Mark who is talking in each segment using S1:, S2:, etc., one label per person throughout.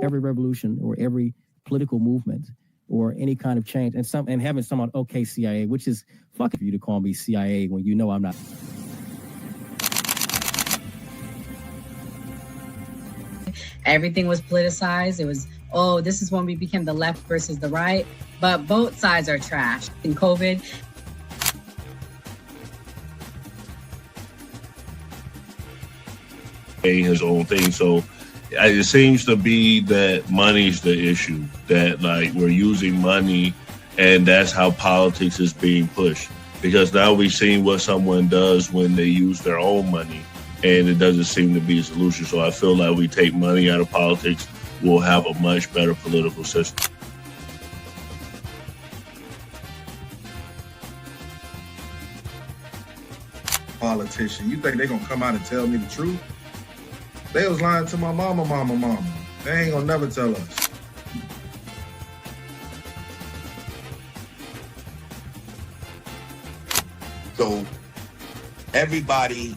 S1: every revolution or every political movement or any kind of change, and having someone, okay, CIA, which is fucking for you to call me CIA when you know I'm not.
S2: Everything was politicized. It was, oh, this is when we became the left versus the right. But both sides are trash. In COVID,
S3: his own thing. So it seems to be that money's the issue, that like we're using money and that's how politics is being pushed. Because now we've seen what someone does when they use their own money and it doesn't seem to be a solution. So I feel like we take money out of politics, we'll have a much better political system.
S4: Politician, you think they're gonna come out and tell me the truth? They was lying to my mama. They ain't gonna never tell us.
S5: So everybody,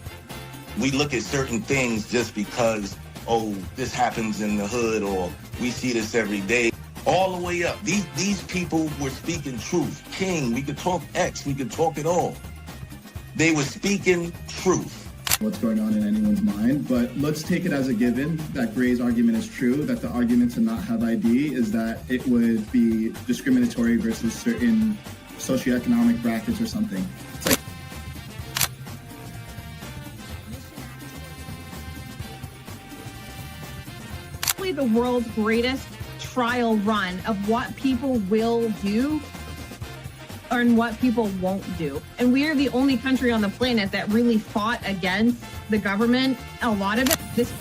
S5: we look at certain things just because, oh, this happens in the hood or we see this every day. All the way up. These people were speaking truth. King, we could talk X, we could talk it all. They were speaking truth.
S6: What's going on in anyone's mind, but let's take it as a given that Gray's argument is true, that the argument to not have ID is that it would be discriminatory versus certain socioeconomic brackets or something. It's like
S7: the world's greatest trial run of what people will do and what people won't do. And we are the only country on the planet that really fought against the government. A lot of it,
S8: because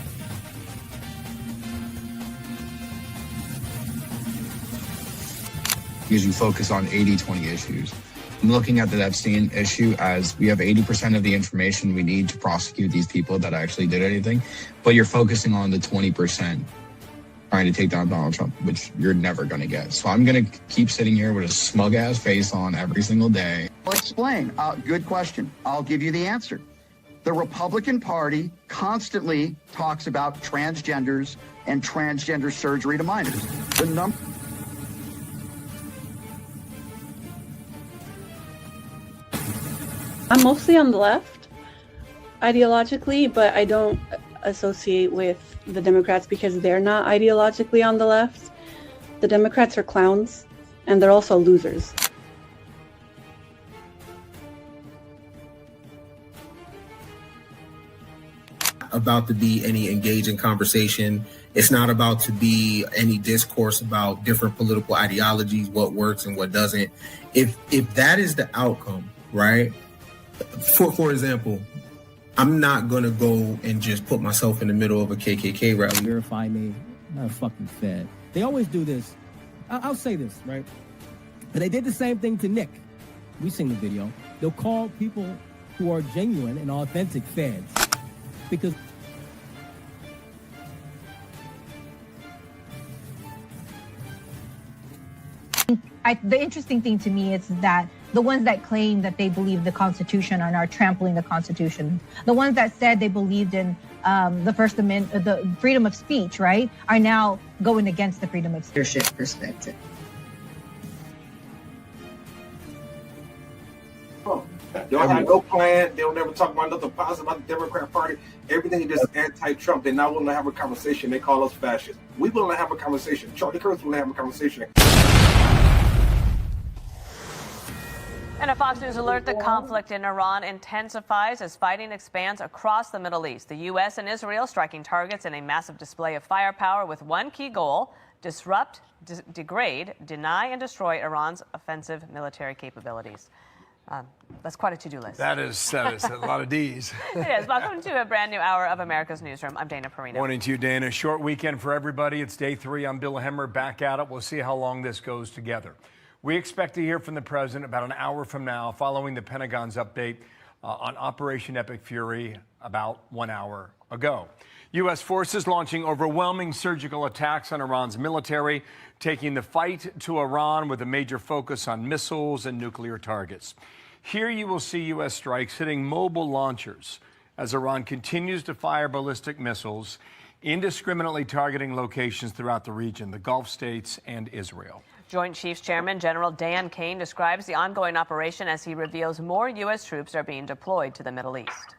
S8: you focus on 80-20 issues. I'm looking at the Epstein issue as we have 80% of the information we need to prosecute these people that actually did anything, but you're focusing on the 20% trying to take down Donald Trump, which you're never going to get. So I'm going to keep sitting here with a smug-ass face on every single day.
S9: I'll explain. Good question. I'll give you the answer. The Republican Party constantly talks about transgenders and transgender surgery to minors.
S10: I'm mostly on the left, ideologically, but I don't associate with the Democrats because they're not ideologically on the left. The Democrats are clowns, and they're also losers.
S11: About to be any engaging conversation. It's not about to be any discourse about different political ideologies, what works and what doesn't. If that is the outcome, right? For example, I'm not going to go and just put myself in the middle of a KKK rally.
S1: Verify me, not a fucking Fed. They always do this. I'll say this, right? But they did the same thing to Nick. We've seen the video. They'll call people who are genuine and authentic Feds because
S12: the interesting thing to me is that the ones that claim that they believe the Constitution are now trampling the Constitution. The ones that said they believed in the First Amendment, the freedom of speech, right, are now going against the freedom of
S2: leadership perspective.
S13: Y'all have no plan. They'll never talk about nothing positive about the Democrat Party. Everything is just anti-Trump. They're not willing to have a conversation. They call us fascists. We willing to have a conversation. Charlie Kirk's willing to have a conversation.
S14: And a Fox News alert, the conflict in Iran intensifies as fighting expands across the Middle East. The U.S. and Israel striking targets in a massive display of firepower with one key goal: disrupt, degrade, deny, and destroy Iran's offensive military capabilities. That's quite a to-do list.
S15: That is a lot of D's.
S14: It is. Welcome to a brand new hour of America's Newsroom. I'm Dana Perino.
S15: Morning to you, Dana. Short weekend for everybody. It's day 3. I'm Bill Hemmer, back at it. We'll see how long this goes together. We expect to hear from the president about an hour from now, following the Pentagon's update on Operation Epic Fury about 1 hour ago. U.S. forces launching overwhelming surgical attacks on Iran's military, taking the fight to Iran with a major focus on missiles and nuclear targets. Here you will see U.S. strikes hitting mobile launchers as Iran continues to fire ballistic missiles indiscriminately targeting locations throughout the region, the Gulf states and Israel.
S14: Joint Chiefs Chairman General Dan Kane describes the ongoing operation as he reveals more U.S. troops are being deployed to the Middle East.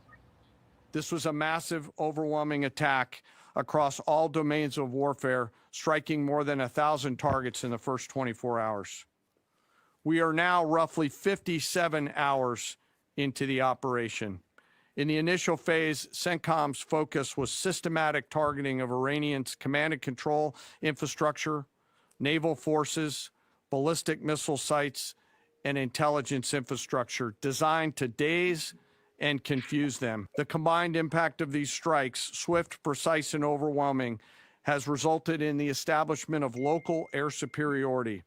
S16: This was a massive, overwhelming attack across all domains of warfare, striking more than 1,000 targets in the first 24 hours. We are now roughly 57 hours into the operation. In the initial phase, CENTCOM's focus was systematic targeting of Iranians' command and control infrastructure, naval forces, ballistic missile sites, and intelligence infrastructure designed to daze and confuse them. The combined impact of these strikes, swift, precise, and overwhelming, has resulted in the establishment of local air superiority.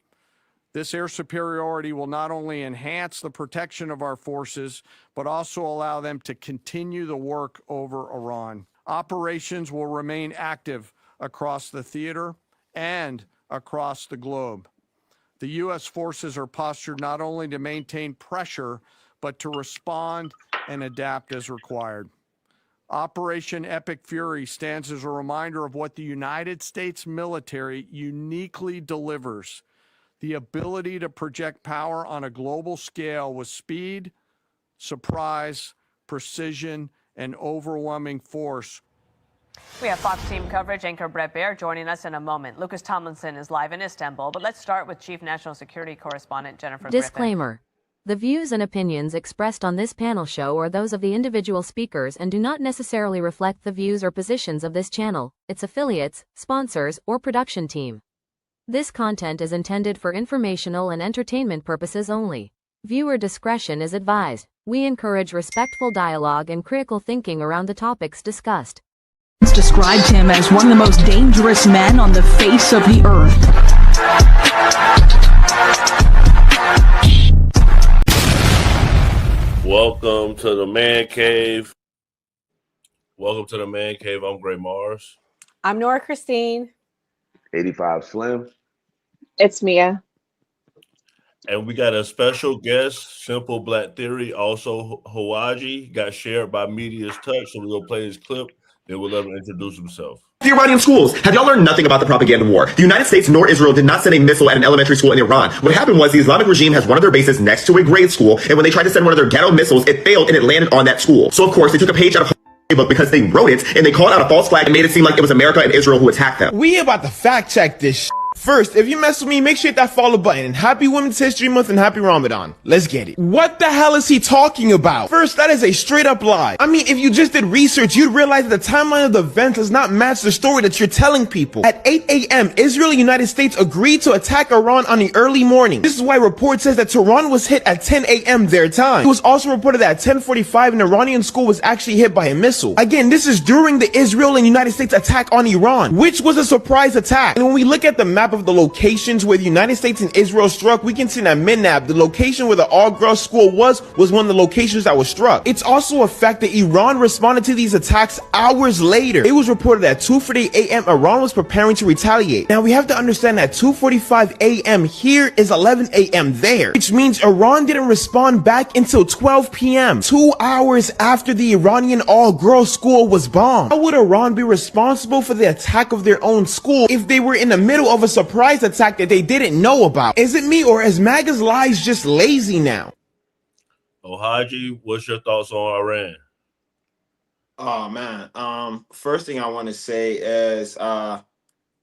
S16: This air superiority will not only enhance the protection of our forces, but also allow them to continue the work over Iran. Operations will remain active across the theater and across the globe. The U.S. forces are postured not only to maintain pressure, but to respond and adapt as required. Operation Epic Fury stands as a reminder of what the United States military uniquely delivers: the ability to project power on a global scale with speed, surprise, precision, and overwhelming force.
S14: We have Fox team coverage anchor Brett Baer joining us in a moment. Lucas Tomlinson is live in Istanbul, but let's start with Chief National Security Correspondent Jennifer
S17: Disclaimer. The views and opinions expressed on this panel show are those of the individual speakers and do not necessarily reflect the views or positions of this channel, its affiliates, sponsors, or production team. This content is intended for informational and entertainment purposes only. Viewer discretion is advised. We encourage respectful dialogue and critical thinking around the topics discussed.
S18: Described him as one of the most dangerous men on the face of the earth.
S3: Welcome to the Man Cave. Welcome to the Man Cave. I'm Gray Mars.
S19: I'm Nora Christine.
S3: 85 Slim.
S19: It's Mia.
S3: And we got a special guest, Simple Black Theory, also Hawaji, got shared by Media's Touch. So we're going to play his clip, then we'll let him introduce himself.
S20: The Iranian schools. Have y'all learned nothing about the propaganda war? The United States nor Israel did not send a missile at an elementary school in Iran. What happened was the Islamic regime has one of their bases next to a grade school, and when they tried to send one of their ghetto missiles, it failed and it landed on that school. So of course they took a page out of book because they wrote it and they called out a false flag and made it seem like it was America and Israel who attacked them.
S21: We about to fact check this shit. First, if you mess with me, make sure you hit that follow button. And happy Women's History Month and happy Ramadan. Let's get it. What the hell is he talking about? First, that is a straight up lie. I mean, if you just did research, you'd realize that the timeline of the event does not match the story that you're telling people. At 8 a.m., Israel and United States agreed to attack Iran on the early morning. This is why report says that Tehran was hit at 10 a.m. their time. It was also reported that at 10:45 an Iranian school was actually hit by a missile. Again, this is during the Israel and United States attack on Iran, which was a surprise attack. And when we look at the map of the locations where the United States and Israel struck, we can see that Minab, the location where the all-girls school was one of the locations that was struck. It's also a fact that Iran responded to these attacks hours later. It was reported that 2:40 a.m. Iran was preparing to retaliate. Now we have to understand that 2:45 a.m. here is 11 a.m. there, which means Iran didn't respond back until 12 p.m., 2 hours after the Iranian all-girls school was bombed. How would Iran be responsible for the attack of their own school if they were in the middle of a surprise attack that they didn't know about? Is it me, or is MAGA's lies just lazy now?
S3: Haji, what's your thoughts on Iran?
S21: Oh man. First thing I want to say is what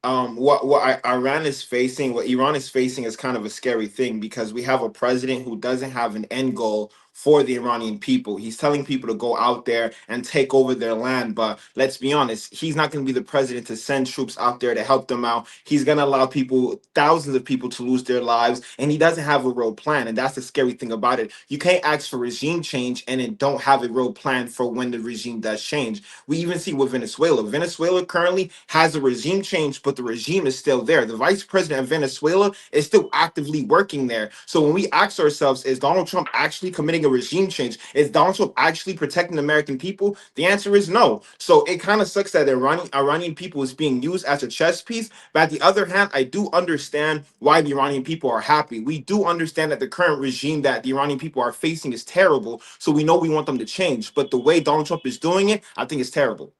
S21: Iran is facing, what Iran is facing is kind of a scary thing, because we have a president who doesn't have an end goal for the Iranian people. He's telling people to go out there and take over their land, but let's be honest, he's not going to be the president to send troops out there to help them out. He's going to allow people, thousands of people, to lose their lives, and he doesn't have a real plan, and that's the scary thing about it. You can't ask for regime change and then don't have a real plan for when the regime does change. We even see with Venezuela. Venezuela currently has a regime change, but the regime is still there. The vice president of Venezuela is still actively working there. So when we ask ourselves, is Donald Trump actually committing a regime change? Is Donald Trump actually protecting the American people? The answer is no. So it kind of sucks that the Iranian people is being used as a chess piece. But at the other hand, I do understand why the Iranian people are happy. We do understand that the current regime that the Iranian people are facing is terrible. So we know we want them to change. But the way Donald Trump is doing it, I think is terrible.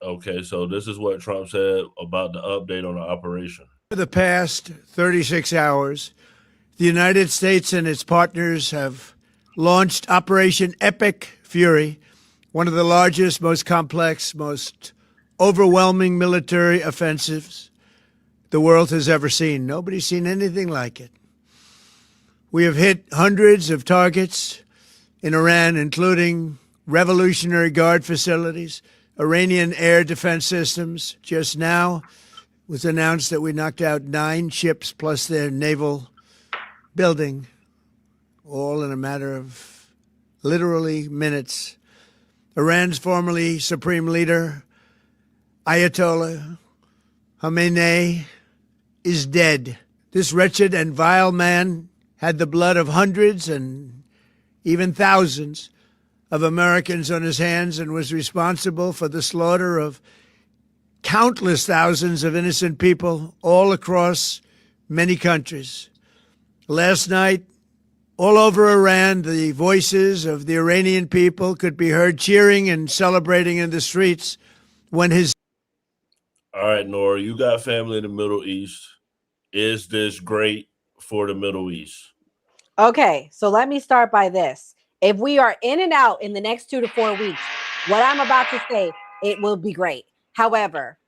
S3: Okay, so this is what Trump said about the update on the operation.
S4: For the past 36 hours, the United States and its partners have launched Operation Epic Fury, one of the largest, most complex, most overwhelming military offensives the world has ever seen. Nobody's seen anything like it. We have hit hundreds of targets in Iran, including Revolutionary Guard facilities, Iranian air defense systems. Just now it was announced that we knocked out 9 ships plus their naval building, all in a matter of literally minutes. Iran's formerly Supreme Leader, Ayatollah Khamenei, is dead. This wretched and vile man had the blood of hundreds and even thousands of Americans on his hands and was responsible for the slaughter of countless thousands of innocent people all across many countries. Last night, all over Iran, the voices of the Iranian people could be heard cheering and celebrating in the streets when his...
S3: All right, Nora, you got family in the Middle East. Is this great for the Middle East?
S22: Okay, so let me start by this. If we are in and out in the next 2 to 4 weeks, what I'm about to say, it will be great. However,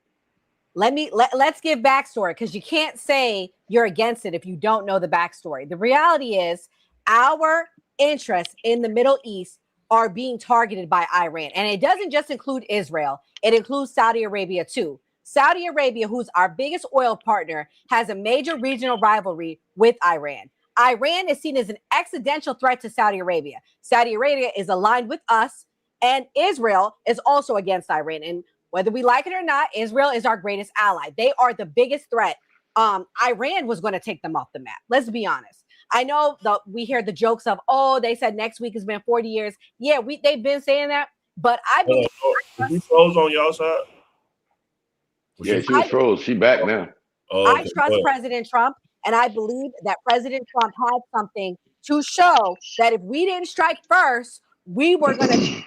S22: let's give backstory, because you can't say you're against it if you don't know the backstory. The reality is our interests in the Middle East are being targeted by Iran. And it doesn't just include Israel. It includes Saudi Arabia too. Saudi Arabia, who's our biggest oil partner, has a major regional rivalry with Iran. Iran is seen as an existential threat to Saudi Arabia. Saudi Arabia is aligned with us, and Israel is also against Iran. And whether we like it or not, Israel is our greatest ally. They are the biggest threat. Iran was going to take them off the map. Let's be honest. I know we hear the jokes of, oh, they said next week has been 40 years. Yeah, they've been saying that, but I believe...
S3: She froze on y'all side?
S23: Yeah, she was froze. She back now.
S22: I trust President Trump, and I believe that President Trump had something to show that if we didn't strike first, we were going to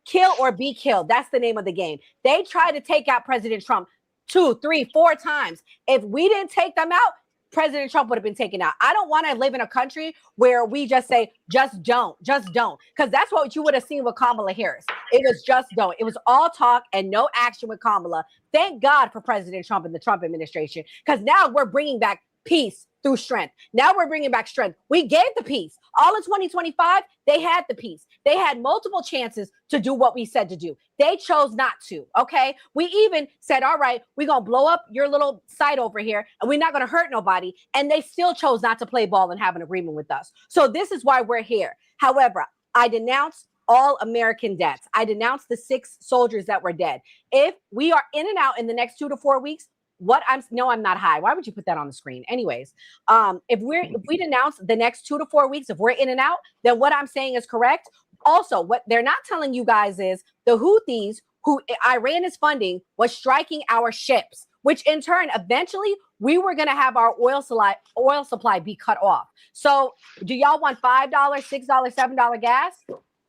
S22: kill or be killed. That's the name of the game. They tried to take out President Trump 2, 3, 4 times. If we didn't take them out, President Trump would have been taken out. I don't want to live in a country where we just say, just don't. Because that's what you would have seen with Kamala Harris. It was just don't. It was all talk and no action with Kamala. Thank God for President Trump and the Trump administration, because now we're bringing back peace through strength. Now we're bringing back strength. We gave the peace. All of 2025, they had the peace. They had multiple chances to do what we said to do. They chose not to, okay? We even said, all right, we're going to blow up your little site over here, and we're not going to hurt nobody. And they still chose not to play ball and have an agreement with us. So this is why we're here. However, I denounce all American deaths. I denounce the 6 soldiers that were dead. If we are in and out in the next 2 to 4 weeks, I'm not high. Why would you put that on the screen? Anyways, if we denounce the next 2 to 4 weeks, if we're in and out, then what I'm saying is correct. Also, what they're not telling you guys is the Houthis, who Iran is funding, was striking our ships, which in turn, eventually, we were going to have our oil supply be cut off. So do y'all want $5, $6, $7 gas?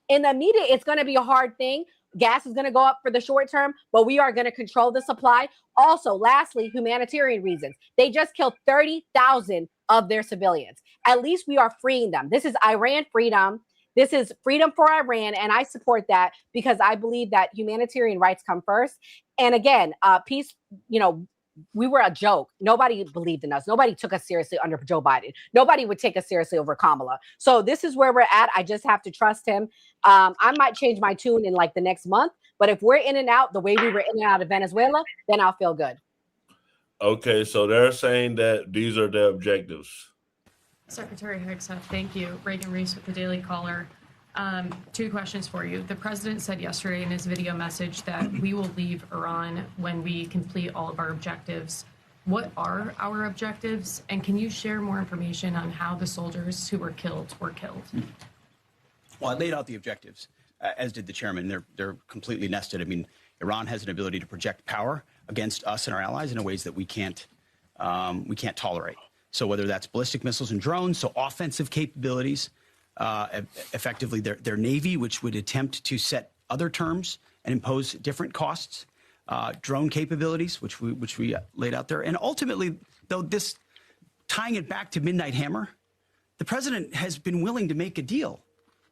S22: In the immediate, it's going to be a hard thing. Gas is going to go up for the short term, but we are going to control the supply. Also, lastly, humanitarian reasons. They just killed 30,000 of their civilians. At least we are freeing them. This is Iran freedom. This is freedom for Iran, and I support that because I believe that humanitarian rights come first. And again, peace, we were a joke. Nobody believed in us. Nobody took us seriously under Joe Biden. Nobody would take us seriously over Kamala. So this is where we're at. I just have to trust him. I might change my tune in like the next month, but if we're in and out the way we were in and out of Venezuela, then I'll feel good.
S3: Okay, so they're saying that these are their objectives.
S24: Secretary Hegseth, thank you. Reagan Reese with the Daily Caller. 2 questions for you. The president said yesterday in his video message that we will leave Iran when we complete all of our objectives. What are our objectives? And can you share more information on how the soldiers who were killed were killed?
S25: Well, I laid out the objectives, as did the chairman. They're completely nested. I mean, Iran has an ability to project power against us and our allies in ways that we can't tolerate. So whether that's ballistic missiles and drones, so offensive capabilities, effectively their Navy, which would attempt to set other terms and impose different costs, drone capabilities, which we laid out there. And ultimately, though, this tying it back to Midnight Hammer, the president has been willing to make a deal.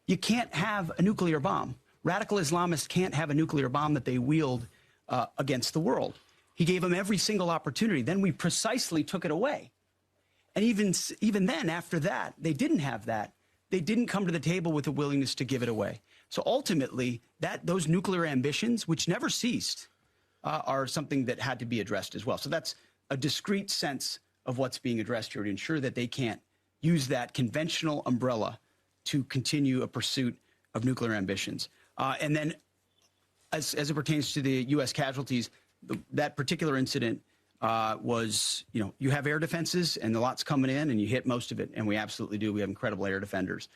S25: You can't have a nuclear bomb. Radical Islamists can't have a nuclear bomb that they wield against the world. He gave them every single opportunity. Then we precisely took it away. And even then, after that, they didn't have that. They didn't come to the table with a willingness to give it away. So ultimately, those nuclear ambitions, which never ceased, are something that had to be addressed as well. So that's a discrete sense of what's being addressed here to ensure that they can't use that conventional umbrella to continue a pursuit of nuclear ambitions. And then as it pertains to the U.S. casualties, that particular incident was, you have air defenses and the lot's coming in and you hit most of it. And we absolutely do. We have incredible air defenders.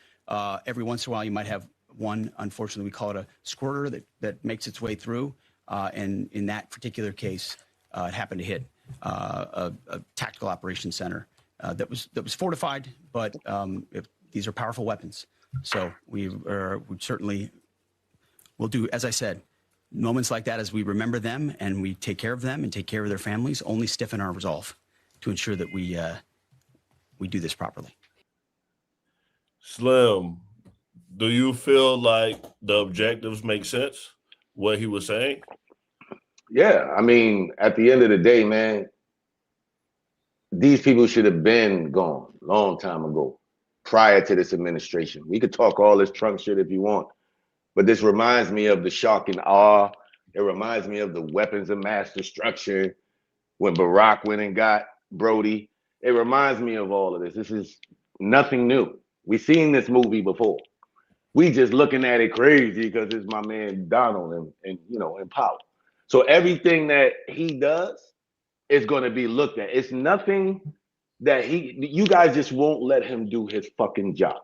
S25: Every once in a while, you might have one, unfortunately, we call it a squirter that makes its way through. And in that particular case, it happened to hit a tactical operations center that was fortified, but these are powerful weapons. So we certainly will do, as I said, moments like that as we remember them and we take care of them and take care of their families, only stiffen our resolve to ensure that we do this properly.
S3: Slim, do you feel like the objectives make sense, what he was saying?
S23: Yeah, I mean, at the end of the day, man, these people should have been gone a long time ago, prior to this administration. We could talk all this Trump shit if you want, but this reminds me of the shock and awe. It reminds me of the weapons of mass destruction when Barack went and got Brody. It reminds me of all of this. This is nothing new. We've seen this movie before. We just looking at it crazy because it's my man Donald and in power. So everything that he does is going to be looked at. It's nothing that you guys just won't let him do his fucking job.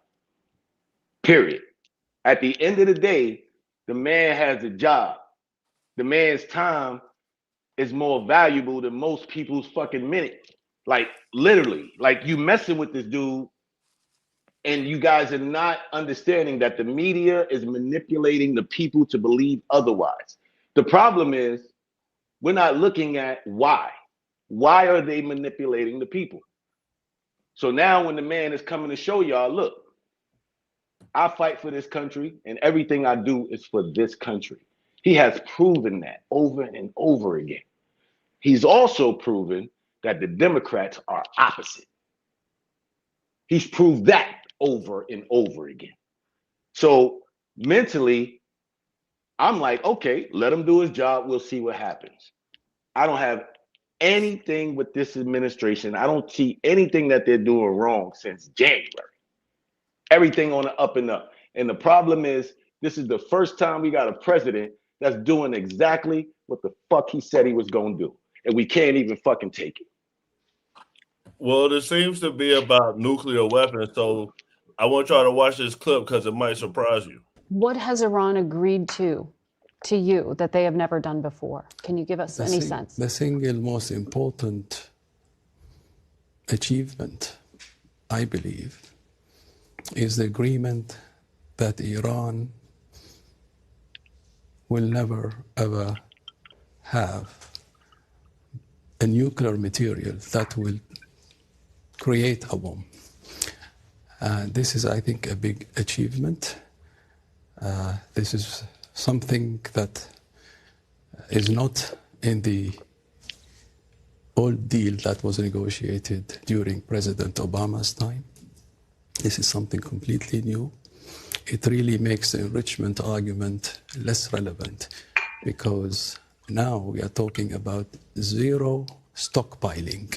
S23: Period. At the end of the day, the man has a job. The man's time is more valuable than most people's fucking minute. Like literally, like you messing with this dude and you guys are not understanding that the media is manipulating the people to believe otherwise. The problem is we're not looking at why. Why are they manipulating the people? So now when the man is coming to show y'all, look, I fight for this country and everything I do is for this country. He has proven that over and over again. He's also proven that the Democrats are opposite. He's proved that over and over again. So mentally, I'm like, okay, let him do his job. We'll see what happens. I don't have anything with this administration. I don't see anything that they're doing wrong since January. Everything on the up and up. And the problem is, this is the first time we got a president that's doing exactly what the fuck he said he was going to do. And we can't even fucking take it.
S3: Well, it seems to be about nuclear weapons. So I want y'all to watch this clip because it might surprise you.
S5: What has Iran agreed to you that they have never done before? Can you give us any sense?
S6: The single most important achievement, I believe, is the agreement that Iran will never, ever have a nuclear material that will create a bomb. This is, I think, a big achievement. This is something that is not in the old deal that was negotiated during President Obama's time. This is something completely new. It really makes the enrichment argument less relevant because now we are talking about zero stockpiling.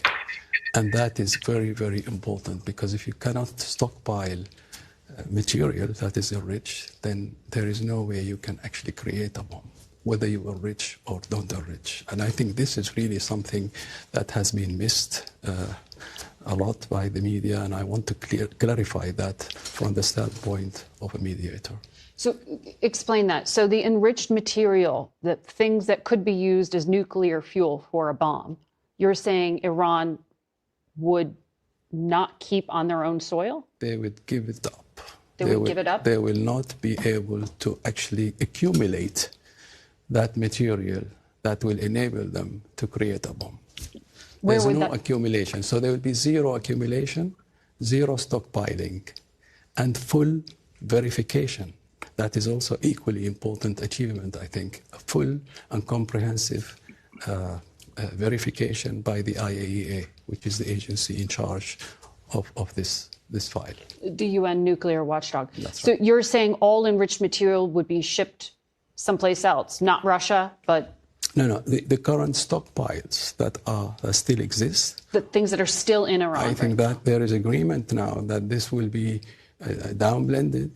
S6: And that is very, very important because if you cannot stockpile material that is enriched, then there is no way you can actually create a bomb, whether you are rich or don't enrich. And I think this is really something that has been missed a lot by the media, and I want to clarify that from the standpoint of a mediator.
S5: So explain that. So the enriched material, the things that could be used as nuclear fuel for a bomb, you're saying Iran would not keep on their own soil?
S6: They would give it up.
S5: They would give it up?
S6: They will not be able to actually accumulate that material that will enable them to create a bomb.
S5: Where
S6: There's
S5: would
S6: no
S5: that-
S6: accumulation. So there will be zero accumulation, zero stockpiling, and full verification. That is also equally important achievement, I think. A full and comprehensive verification by the IAEA, which is the agency in charge of this file.
S5: The UN nuclear watchdog.
S6: That's
S5: So
S6: right.
S5: you're saying all enriched material would be shipped someplace else, not Russia, but
S6: No, the current stockpiles that still exist.
S5: the things that are still in Iran.
S6: I think that there is agreement now that this will be downblended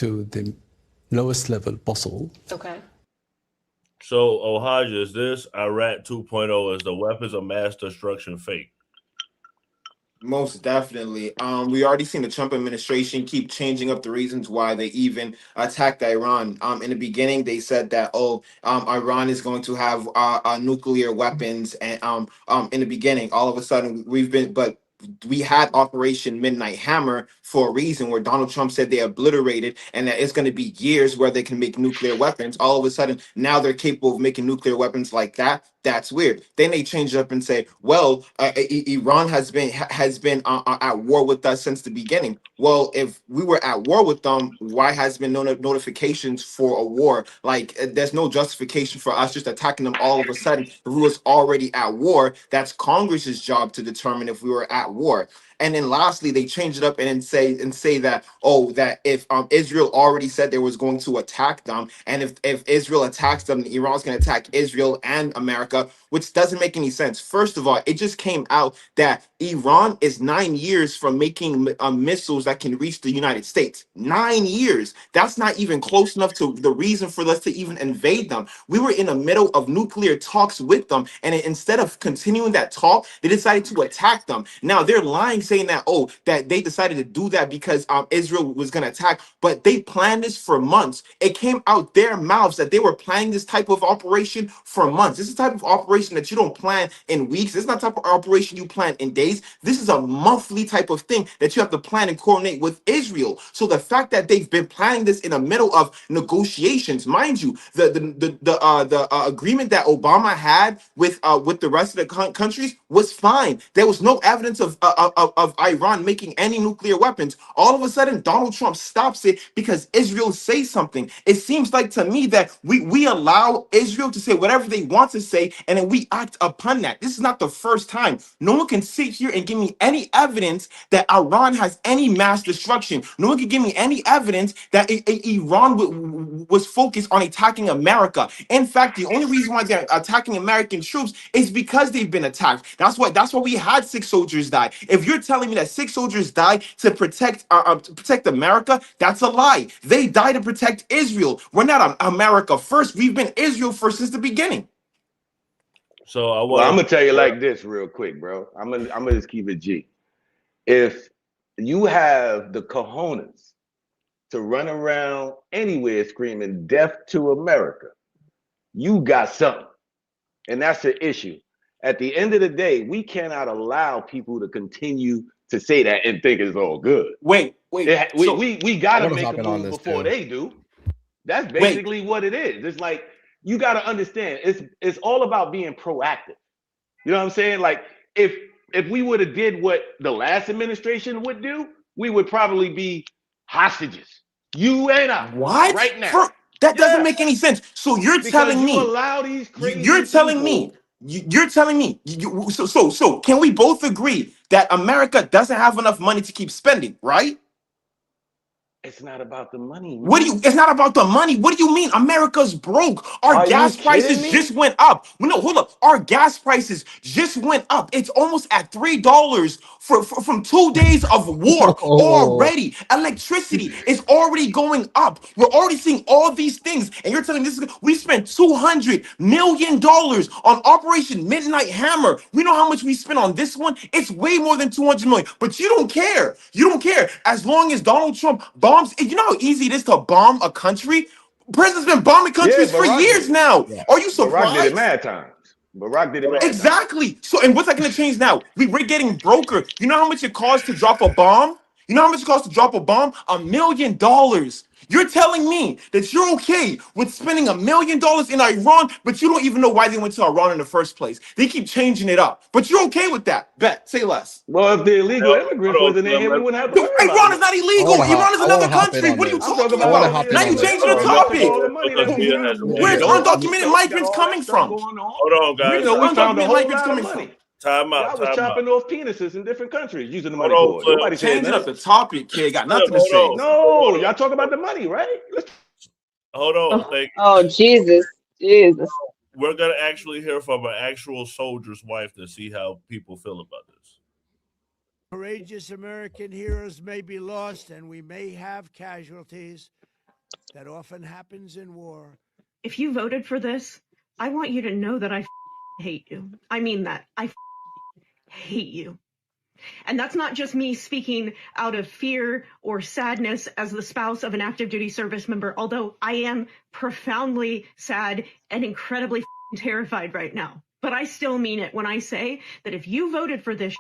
S6: to the lowest level possible.
S5: Okay.
S3: So, Ohaj, is this Iraq 2.0? Is the weapons of mass destruction fake?
S21: Most definitely. We already seen the Trump administration keep changing up the reasons why they even attacked Iran. In the beginning, they said that Iran is going to have nuclear weapons, and in the beginning, all of a sudden we had Operation Midnight Hammer for a reason, where Donald Trump said they obliterated and that it's going to be years where they can make nuclear weapons. All of a sudden, now they're capable of making nuclear weapons like that. That's weird. Then they change it up and say, well, Iran has been at war with us since the beginning. Well, if we were at war with them, why has been no notifications for a war? Like, there's no justification for us just attacking them all of a sudden. If we was already at war, that's Congress's job to determine if we were at war. And then lastly, they change it up and say that, that if Israel already said they was going to attack them, and if Israel attacks them, Iran's going to attack Israel and America, which doesn't make any sense. First of all, it just came out that Iran is 9 years from making missiles that can reach the United States. 9 years. That's not even close enough to the reason for us to even invade them. We were in the middle of nuclear talks with them, and instead of continuing that talk, they decided to attack them. Now they're lying, saying that that they decided to do that because Israel was going to attack, but they planned this for months. It came out their mouths that they were planning this type of operation for months. This is the type of operation that you don't plan in weeks. This is not the type of operation you plan in days. This is a monthly type of thing that you have to plan and coordinate with Israel. So the fact that they've been planning this in the middle of negotiations, mind you, the agreement that Obama had with the rest of the countries was fine. There was no evidence of Iran making any nuclear weapons. All of a sudden, Donald Trump stops it because Israel says something. It seems like to me that we allow Israel to say whatever they want to say, and then we act upon that. This is not the first time. No one can sit here and give me any evidence that Iran has any mass destruction. No one can give me any evidence that Iran was focused on attacking America. In fact, the only reason why they're attacking American troops is because they've been attacked. That's why we had 6 soldiers die. If you're telling me that 6 soldiers died to protect America, that's a lie. They died to protect Israel. We're not America first. We've been Israel first since the beginning.
S3: So
S23: I'm gonna tell you like this real quick, bro. I'm gonna just keep it G. If you have the cojones to run around anywhere screaming death to America, you got something. And that's the issue. At the end of the day, we cannot allow people to continue to say that and think it's all good.
S21: Wait.
S23: We gotta make a move before they do. That's basically what it is. It's like, you gotta understand, it's all about being proactive. You know what I'm saying? Like, if we would have did what the last administration would do, we would probably be hostages. You and I.
S21: What?
S23: Right now.
S21: That doesn't make any sense. So you're telling me
S23: allow these crazy
S21: you're telling me so can we both agree that America doesn't have enough money to keep spending, right?
S23: It's not about the money.
S21: It's not about the money. What do you mean? America's broke. Our gas prices just went up. No, hold up. Our gas prices just went up. It's almost at $3 from 2 days of war already. Electricity is already going up. We're already seeing all these things. And you're telling me we spent $200 million on Operation Midnight Hammer. We know how much we spent on this one. It's way more than $200 million. But you don't care. You don't care. As long as Donald Trump bombs, you know how easy it is to bomb a country? President's been bombing countries for years now. Are you surprised?
S23: Barack did it mad times. Barack did it mad
S21: exactly. So, and what's that going to change now? We're getting broker. You know how much it costs to drop a bomb? You know how much it costs to drop a bomb? $1 million. You're telling me that you're okay with spending $1 million in Iran, but you don't even know why they went to Iran in the first place. They keep changing it up, but you're okay with that. Bet. Say less.
S23: Well, if the illegal immigrants wasn't in here, we wouldn't have to worry about
S21: Iran
S23: it.
S21: is not illegal. Iran is another country. What are you talking about? Now you're changing the topic. Where's undocumented migrants coming from?
S3: Hold on, guys.
S23: We know we found a
S21: Undocumented
S23: whole
S21: migrants
S23: lot of
S21: coming
S23: money.
S21: from.
S3: Time out.
S23: Y'all was
S3: Time out.
S23: chopping off penises in different countries using the
S3: Hold
S23: money
S3: on,
S23: for it.
S3: Flip.
S23: Nobody said
S21: Changing
S23: that.
S21: up the topic, kid. Got nothing to say.
S23: No, y'all talk about the money, right?
S3: Hold on. Thank you.
S19: Oh, Jesus. Jesus.
S3: We're gonna actually hear from an actual soldier's wife to see how people feel about this.
S4: Courageous American heroes may be lost, and we may have casualties. That often happens in war.
S7: If you voted for this, I want you to know that I hate you. I mean that. I hate you. And that's not just me speaking out of fear or sadness as the spouse of an active duty service member, although I am profoundly sad and incredibly terrified right now. But I still mean it when I say that if you voted for this,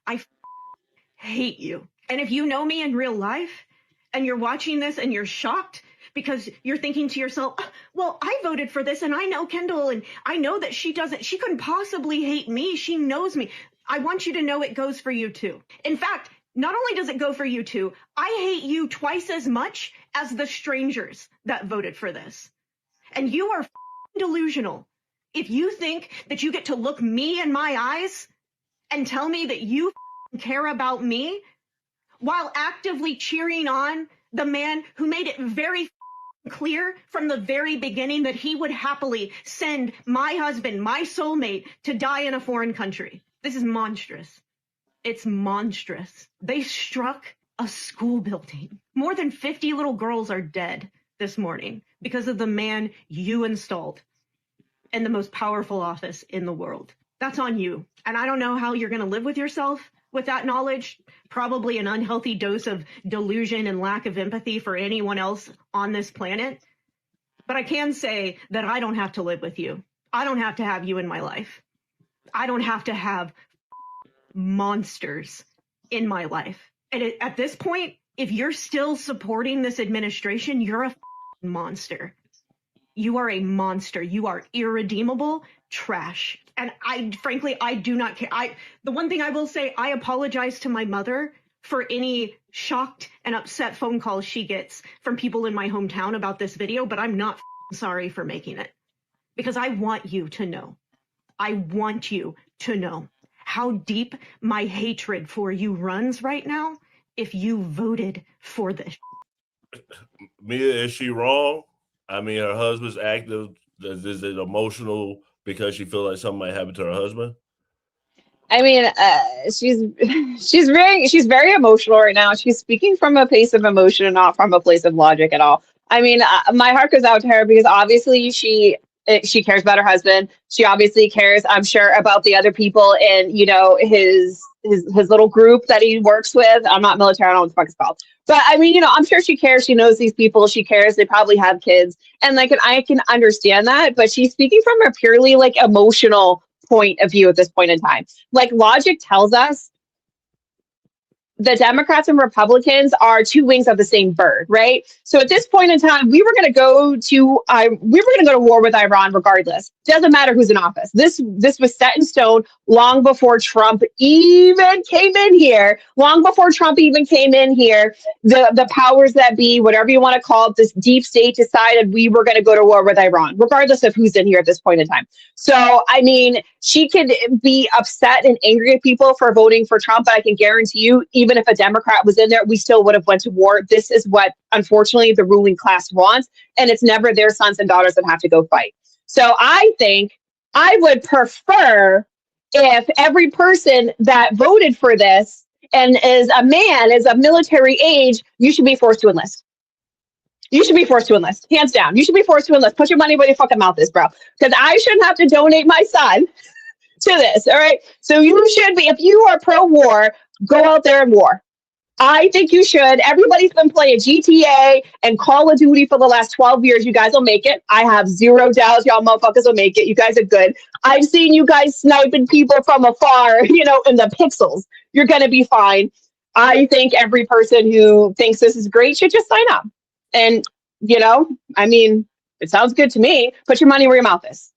S7: I hate you. And if you know me in real life and you're watching this and you're shocked because you're thinking to yourself, well, I voted for this and I know Kendall and I know that she couldn't possibly hate me. She knows me. I want you to know it goes for you too. In fact, not only does it go for you too, I hate you twice as much as the strangers that voted for this. And you are delusional if you think that you get to look me in my eyes and tell me that you care about me while actively cheering on the man who made it very clear from the very beginning that he would happily send my husband, my soulmate, to die in a foreign country. This is monstrous. It's monstrous. They struck a school building. More than 50 little girls are dead this morning because of the man you installed in the most powerful office in the world. That's on you. And I don't know how you're going to live with yourself with that knowledge. Probably an unhealthy dose of delusion and lack of empathy for anyone else on this planet. But I can say that I don't have to live with you. I don't have to have you in my life. I don't have to have monsters in my life. And at this point, if you're still supporting this administration, you're a monster. You are a monster. You are irredeemable trash. And I do not care. The one thing I will say, I apologize to my mother for any shocked and upset phone calls she gets from people in my hometown about this video, but I'm not sorry for making it because I want you to know. I want you to know how deep my hatred for you runs right now if you voted for this.
S3: Mia, is she wrong? I mean, her husband's active. Is it emotional because she feels like something might happen to her husband?
S19: I mean, she's very emotional right now. She's speaking from a place of emotion and not from a place of logic at all. I mean, my heart goes out to her because obviously she cares about her husband. She obviously cares, I'm sure, about the other people in, his little group that he works with. I'm not military. I don't know what the fuck it's called. But I mean, I'm sure she cares. She knows these people. She cares. They probably have kids. And I can understand that. But she's speaking from a purely emotional point of view at this point in time. Logic tells us the Democrats and Republicans are two wings of the same bird, right? So at this point in time, we were going to go to war with Iran regardless. Doesn't matter who's in office. This was set in stone long before Trump even came in here. The powers that be, whatever you want to call it, this deep state decided we were going to go to war with Iran, regardless of who's in here at this point in time. So, I mean, she could be upset and angry at people for voting for Trump, but I can guarantee you, even if a Democrat was in there, we still would have went to war. This is what, unfortunately, the ruling class wants, and it's never their sons and daughters that have to go fight. So I think I would prefer if every person that voted for this and is a man, is of military age, you should be forced to enlist. You should be forced to enlist, hands down. You should be forced to enlist. Put your money where your fucking mouth is, bro. Because I shouldn't have to donate my son to this, all right? So you should be, if you are pro-war, go out there and war. I think you should. Everybody's been playing GTA and Call of Duty for the last 12 years. You guys will make it. I have zero doubts y'all motherfuckers will make it. You guys are good. I've seen you guys sniping people from afar, in the pixels. You're going to be fine. I think every person who thinks this is great should just sign up. And, I mean, it sounds good to me. Put your money where your mouth is.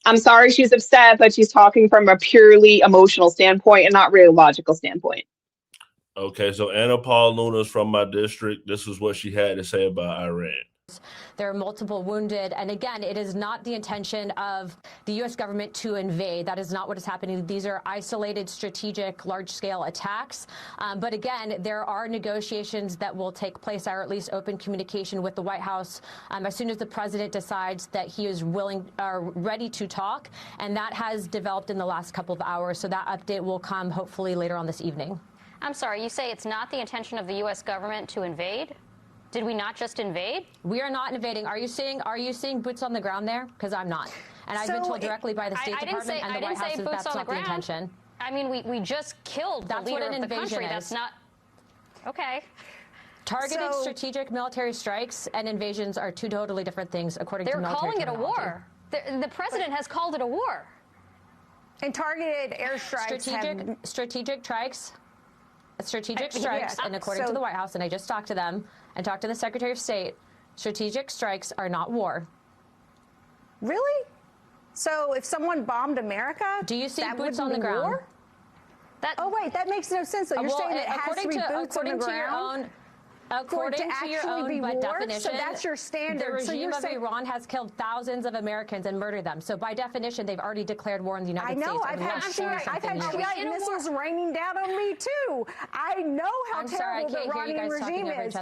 S19: I'm sorry she's upset, but she's talking from a purely emotional standpoint and not really a logical standpoint.
S3: Okay, so Anna Paul Luna's from my district. This is what she had to say about Iran.
S1: There are multiple wounded. And again, it is not the intention of the U.S. government to invade. That is not what is happening. These are isolated, strategic, large-scale attacks. But again, there are negotiations that will take place, or at least open communication with the White House as soon as the president decides that he is ready to talk. And that has developed in the last couple of hours. So that update will come hopefully later on this evening.
S8: I'm sorry, you say it's not the intention of the U.S. government to invade? Did we not just invade?
S1: We are not invading. Are you seeing boots on the ground there? Because I'm not. And I've been told directly by the State Department and the White House that that's not the intention.
S8: I mean, we just killed the leader of the country. That's not... Okay.
S1: Targeted strategic military strikes and invasions are two totally different things, according to military terminology.
S8: They're calling it a war. The president has called it a war.
S22: And targeted airstrikes
S1: strategic strikes, and according to the White House, and I just talked to them and talked to the Secretary of State, strategic strikes are not war.
S22: Really? So if someone bombed America,
S1: do you see boots on the ground?
S22: War? Oh wait, that makes no sense. So you're saying it has to be boots on the ground?
S1: According to your own definition,
S22: so that's your standard.
S1: The regime of Iran has killed thousands of Americans and murdered them. So by definition, they've already declared war on the United States.
S22: I know. I've had Shiite missiles raining down on me too. I know how terrible the Iranian regime is.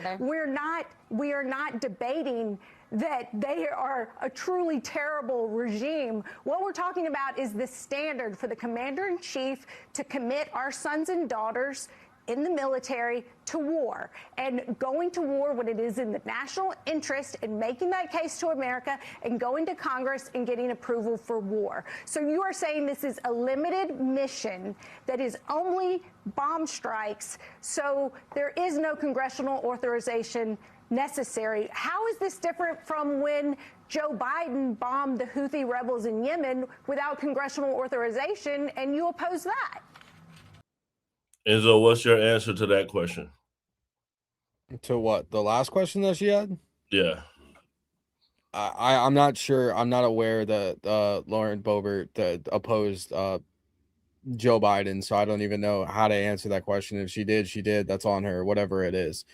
S22: We are not debating that they are a truly terrible regime. What we're talking about is the standard for the commander-in-chief to commit our sons and daughters in the military to war, and going to war when it is in the national interest and making that case to America and going to Congress and getting approval for war. So you are saying this is a limited mission that is only bomb strikes, so there is no congressional authorization necessary. How is this different from when Joe Biden bombed the Houthi rebels in Yemen without congressional authorization, and you oppose that?
S3: Enzo, what's your answer to that question?
S9: To what? The last question that she had?
S3: Yeah.
S9: I'm not sure. I'm not aware that Lauren Boebert opposed Joe Biden, so I don't even know how to answer that question. If she did, she did. That's on her, whatever it is.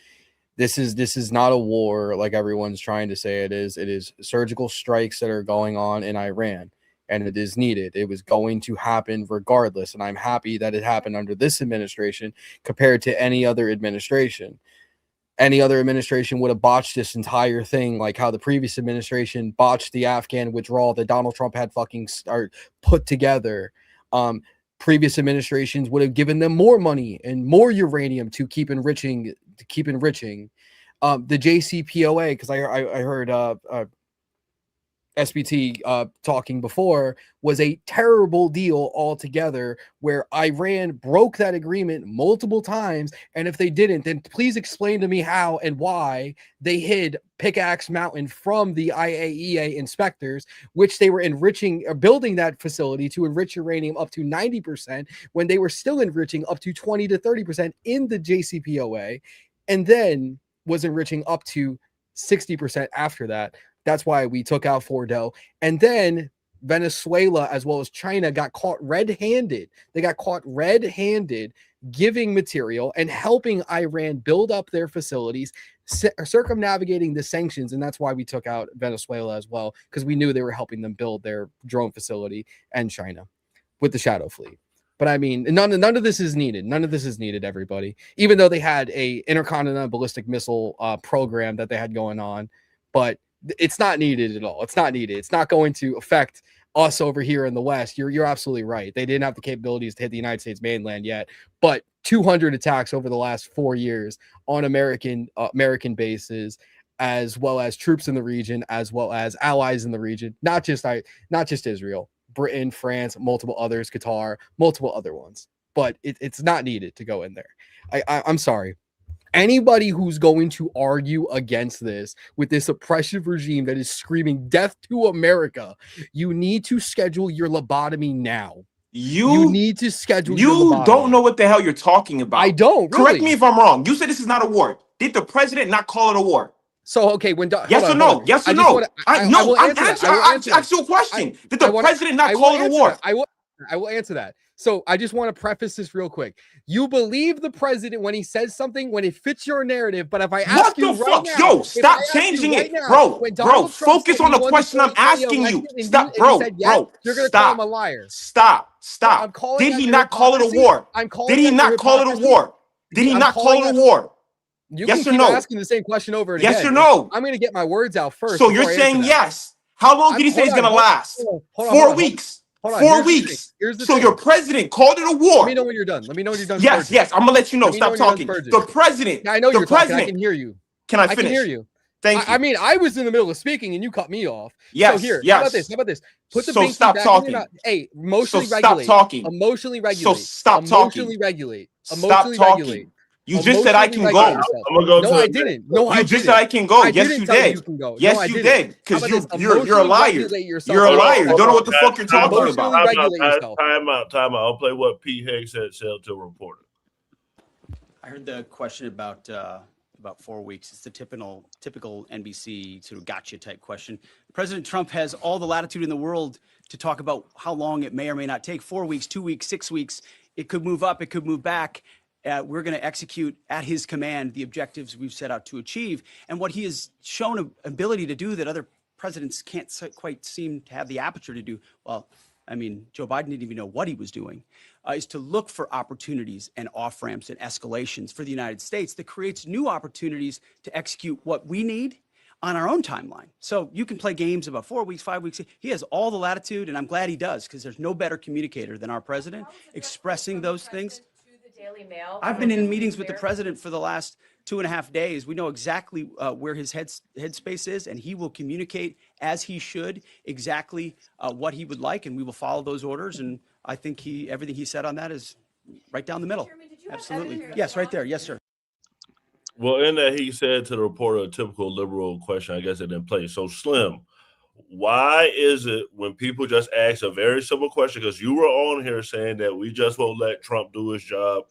S9: This is not a war like everyone's trying to say it is. It is surgical strikes that are going on in Iran. And it is needed. It was going to happen regardless. And I'm happy that it happened under this administration compared to any other administration. Any other administration would have botched this entire thing, like how the previous administration botched the Afghan withdrawal that Donald Trump had put together. Previous administrations would have given them more money and more uranium to keep enriching. The JCPOA, because I heard SBT talking before, was a terrible deal altogether, where Iran broke that agreement multiple times. And if they didn't, then please explain to me how and why they hid Pickaxe Mountain from the IAEA inspectors, which they were enriching or building that facility to enrich uranium up to 90% when they were still enriching up to 20 to 30% in the JCPOA, and then was enriching up to 60% after that. That's why we took out Fordo. And then Venezuela, as well as China, got caught red-handed. They got caught red-handed giving material and helping Iran build up their facilities, circumnavigating the sanctions. And that's why we took out Venezuela as well, because we knew they were helping them build their drone facility, and China with the Shadow Fleet. But I mean, none of this is needed. None of this is needed, everybody. Even though they had a intercontinental ballistic missile program that they had going on, but it's not needed at all. It's not needed. It's not going to affect us over here in the West. You're absolutely right. They didn't have the capabilities to hit the United States mainland yet, but 200 attacks over the last 4 years on American bases, as well as troops in the region, as well as allies in the region, not just Israel, Britain, France, multiple others, Qatar, multiple other ones. But it's not needed to go in there. I'm sorry. Anybody who's going to argue against this with this oppressive regime that is screaming death to America, you need to schedule your lobotomy now. You need to schedule.
S21: You don't know what the hell you're talking about.
S9: I don't.
S21: Correct
S9: Really.
S21: me if I'm wrong. You said this is not a war. Did the president not call it a war?
S9: So okay, when
S21: yes or no? Yes or no? I asked you a question. Did the president not call it a war?
S9: I will answer that. So I just want to preface this real quick. You believe the president when he says something when it fits your narrative, but if I ask you right now,
S21: yo, stop changing it, bro. Focus on the question I'm asking you. Stop, bro.
S9: You're gonna call him a liar.
S21: Stop. Did he not call it a war? Did he not call it a war? Did he not call it a war?
S9: You
S21: yes
S9: can
S21: or
S9: keep
S21: no?
S9: asking the same question over and
S21: yes
S9: again.
S21: Or no?
S9: I'm going to get my words out first.
S21: So you're saying yes. How long did he say it's going to last? 4 weeks. 4 weeks. So your president called it a war.
S9: Let me know when you're done.
S21: Yes, I'm going to let you know. Stop talking. The president.
S9: I know you're
S21: talking.
S9: I can hear you.
S21: Can I finish?
S9: I can hear you.
S21: Thank you.
S9: I mean, I was in the middle of speaking and you cut me off.
S21: Yes.
S9: So here,
S21: yes.
S9: How about this? Put the
S21: so stop talking.
S9: Hey, emotionally
S21: regulate. Stop talking.
S9: Emotionally regulate.
S21: So stop talking.
S9: Emotionally regulate.
S21: Stop talking. You just said I can go.
S9: I'm gonna go. No, I didn't. No, I
S21: didn't. You just said I can go. Yes, you did. Yes, you did. Because you're a liar. You're a liar. You don't know what the fuck you're talking about.
S3: Time out. I'll play what Pete Higgs said to a reporter.
S25: I heard the question about 4 weeks. It's the typical NBC sort of gotcha type question. President Trump has all the latitude in the world to talk about how long it may or may not take. 4 weeks, 2 weeks, 6 weeks. It could move up. It could move back. We're going to execute at his command the objectives we've set out to achieve. And what he has shown an ability to do that other presidents can't quite seem to have the aperture to do. Well, I mean, Joe Biden didn't even know what he was doing, is to look for opportunities and off-ramps and escalations for the United States that creates new opportunities to execute what we need on our own timeline. So you can play games about 4 weeks, 5 weeks. He has all the latitude, and I'm glad he does, because there's no better communicator than our president expressing those things. I've been in meetings with the president for the last 2.5 days. We know exactly where his headspace is, and he will communicate as he should exactly what he would like, and we will follow those orders. And I think everything he said on that is right down the middle. Absolutely. Yes, right there. Yes, sir.
S3: Well, in that he said to the reporter a typical liberal question, I guess it didn't play. So, Slim, why is it when people just ask a very simple question, because you were on here saying that we just won't let Trump do his job,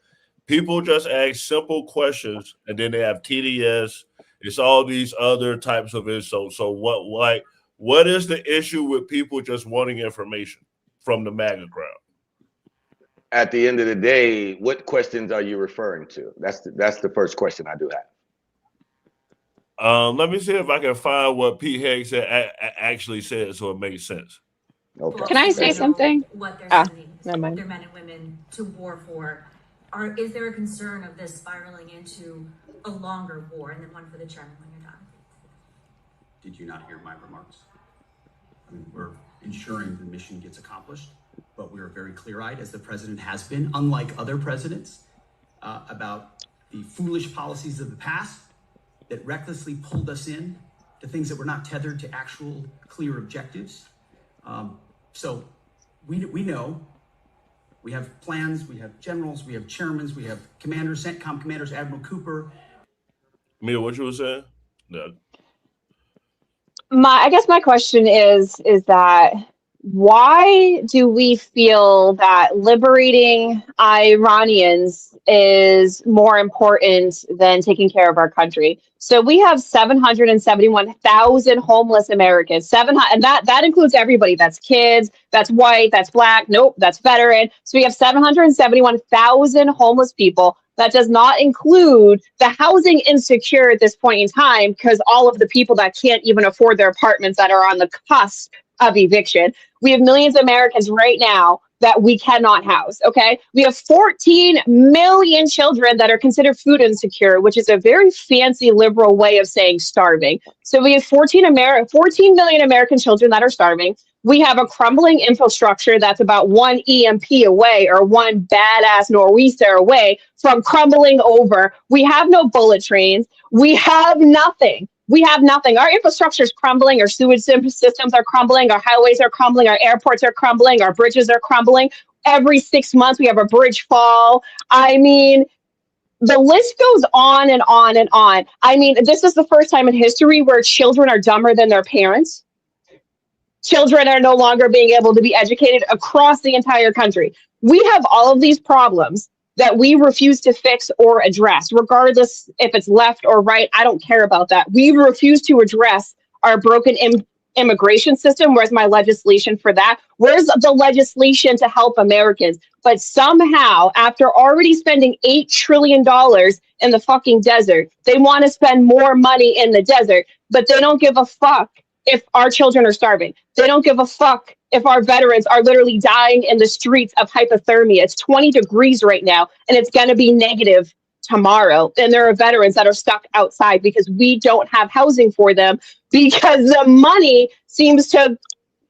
S3: people just ask simple questions and then they have TDS, it's all these other types of insults. So what is the issue with people just wanting information from the MAGA crowd?
S23: At the end of the day, what questions are you referring to? That's the first question I do have.
S3: Let me see if I can find what Pete Higgs actually said so it makes sense.
S19: Okay. Can I say something?
S2: What they're sending
S19: never mind.
S2: their men and women to war for. Is there a concern of this spiraling into a longer war? And then one for the chairman when you're done.
S25: Did you not hear my remarks? I mean, we're ensuring the mission gets accomplished, but we are very clear-eyed, as the president has been, unlike other presidents, about the foolish policies of the past that recklessly pulled us in to things that were not tethered to actual clear objectives. So we know. We have plans, we have generals, we have chairmen, we have commanders, CENTCOM commanders, Admiral Cooper.
S3: Mia, what you were saying? No.
S19: I guess my question is that why do we feel that liberating Iranians is more important than taking care of our country? So we have 771,000 homeless Americans. And that includes everybody. That's kids, that's white, that's black. Nope, that's veteran. So we have 771,000 homeless people. That does not include the housing insecure at this point in time, because all of the people that can't even afford their apartments that are on the cusp of eviction. We have millions of Americans right now that we cannot house, okay? We have 14 million children that are considered food insecure, which is a very fancy liberal way of saying starving. So we have 14 million American children that are starving. We have a crumbling infrastructure that's about one EMP away, or one badass nor'easter away from crumbling over. We have no bullet trains. We have nothing. We have nothing. Our infrastructure is crumbling. Our sewage systems are crumbling. Our highways are crumbling. Our airports are crumbling. Our bridges are crumbling. Every 6 months, we have a bridge fall. I mean, the list goes on and on and on. I mean, this is the first time in history where children are dumber than their parents. Children are no longer being able to be educated across the entire country. We have all of these problems that we refuse to fix or address, regardless if it's left or right. I don't care about that. We refuse to address our broken immigration system. Where's my legislation for that? Where's the legislation to help Americans? But somehow, after already spending $8 trillion in the fucking desert, they want to spend more money in the desert, but they don't give a fuck if our children are starving. They don't give a fuck if our veterans are literally dying in the streets of hypothermia. It's 20 degrees right now, and it's going to be negative tomorrow. And there are veterans that are stuck outside because we don't have housing for them, because the money seems to,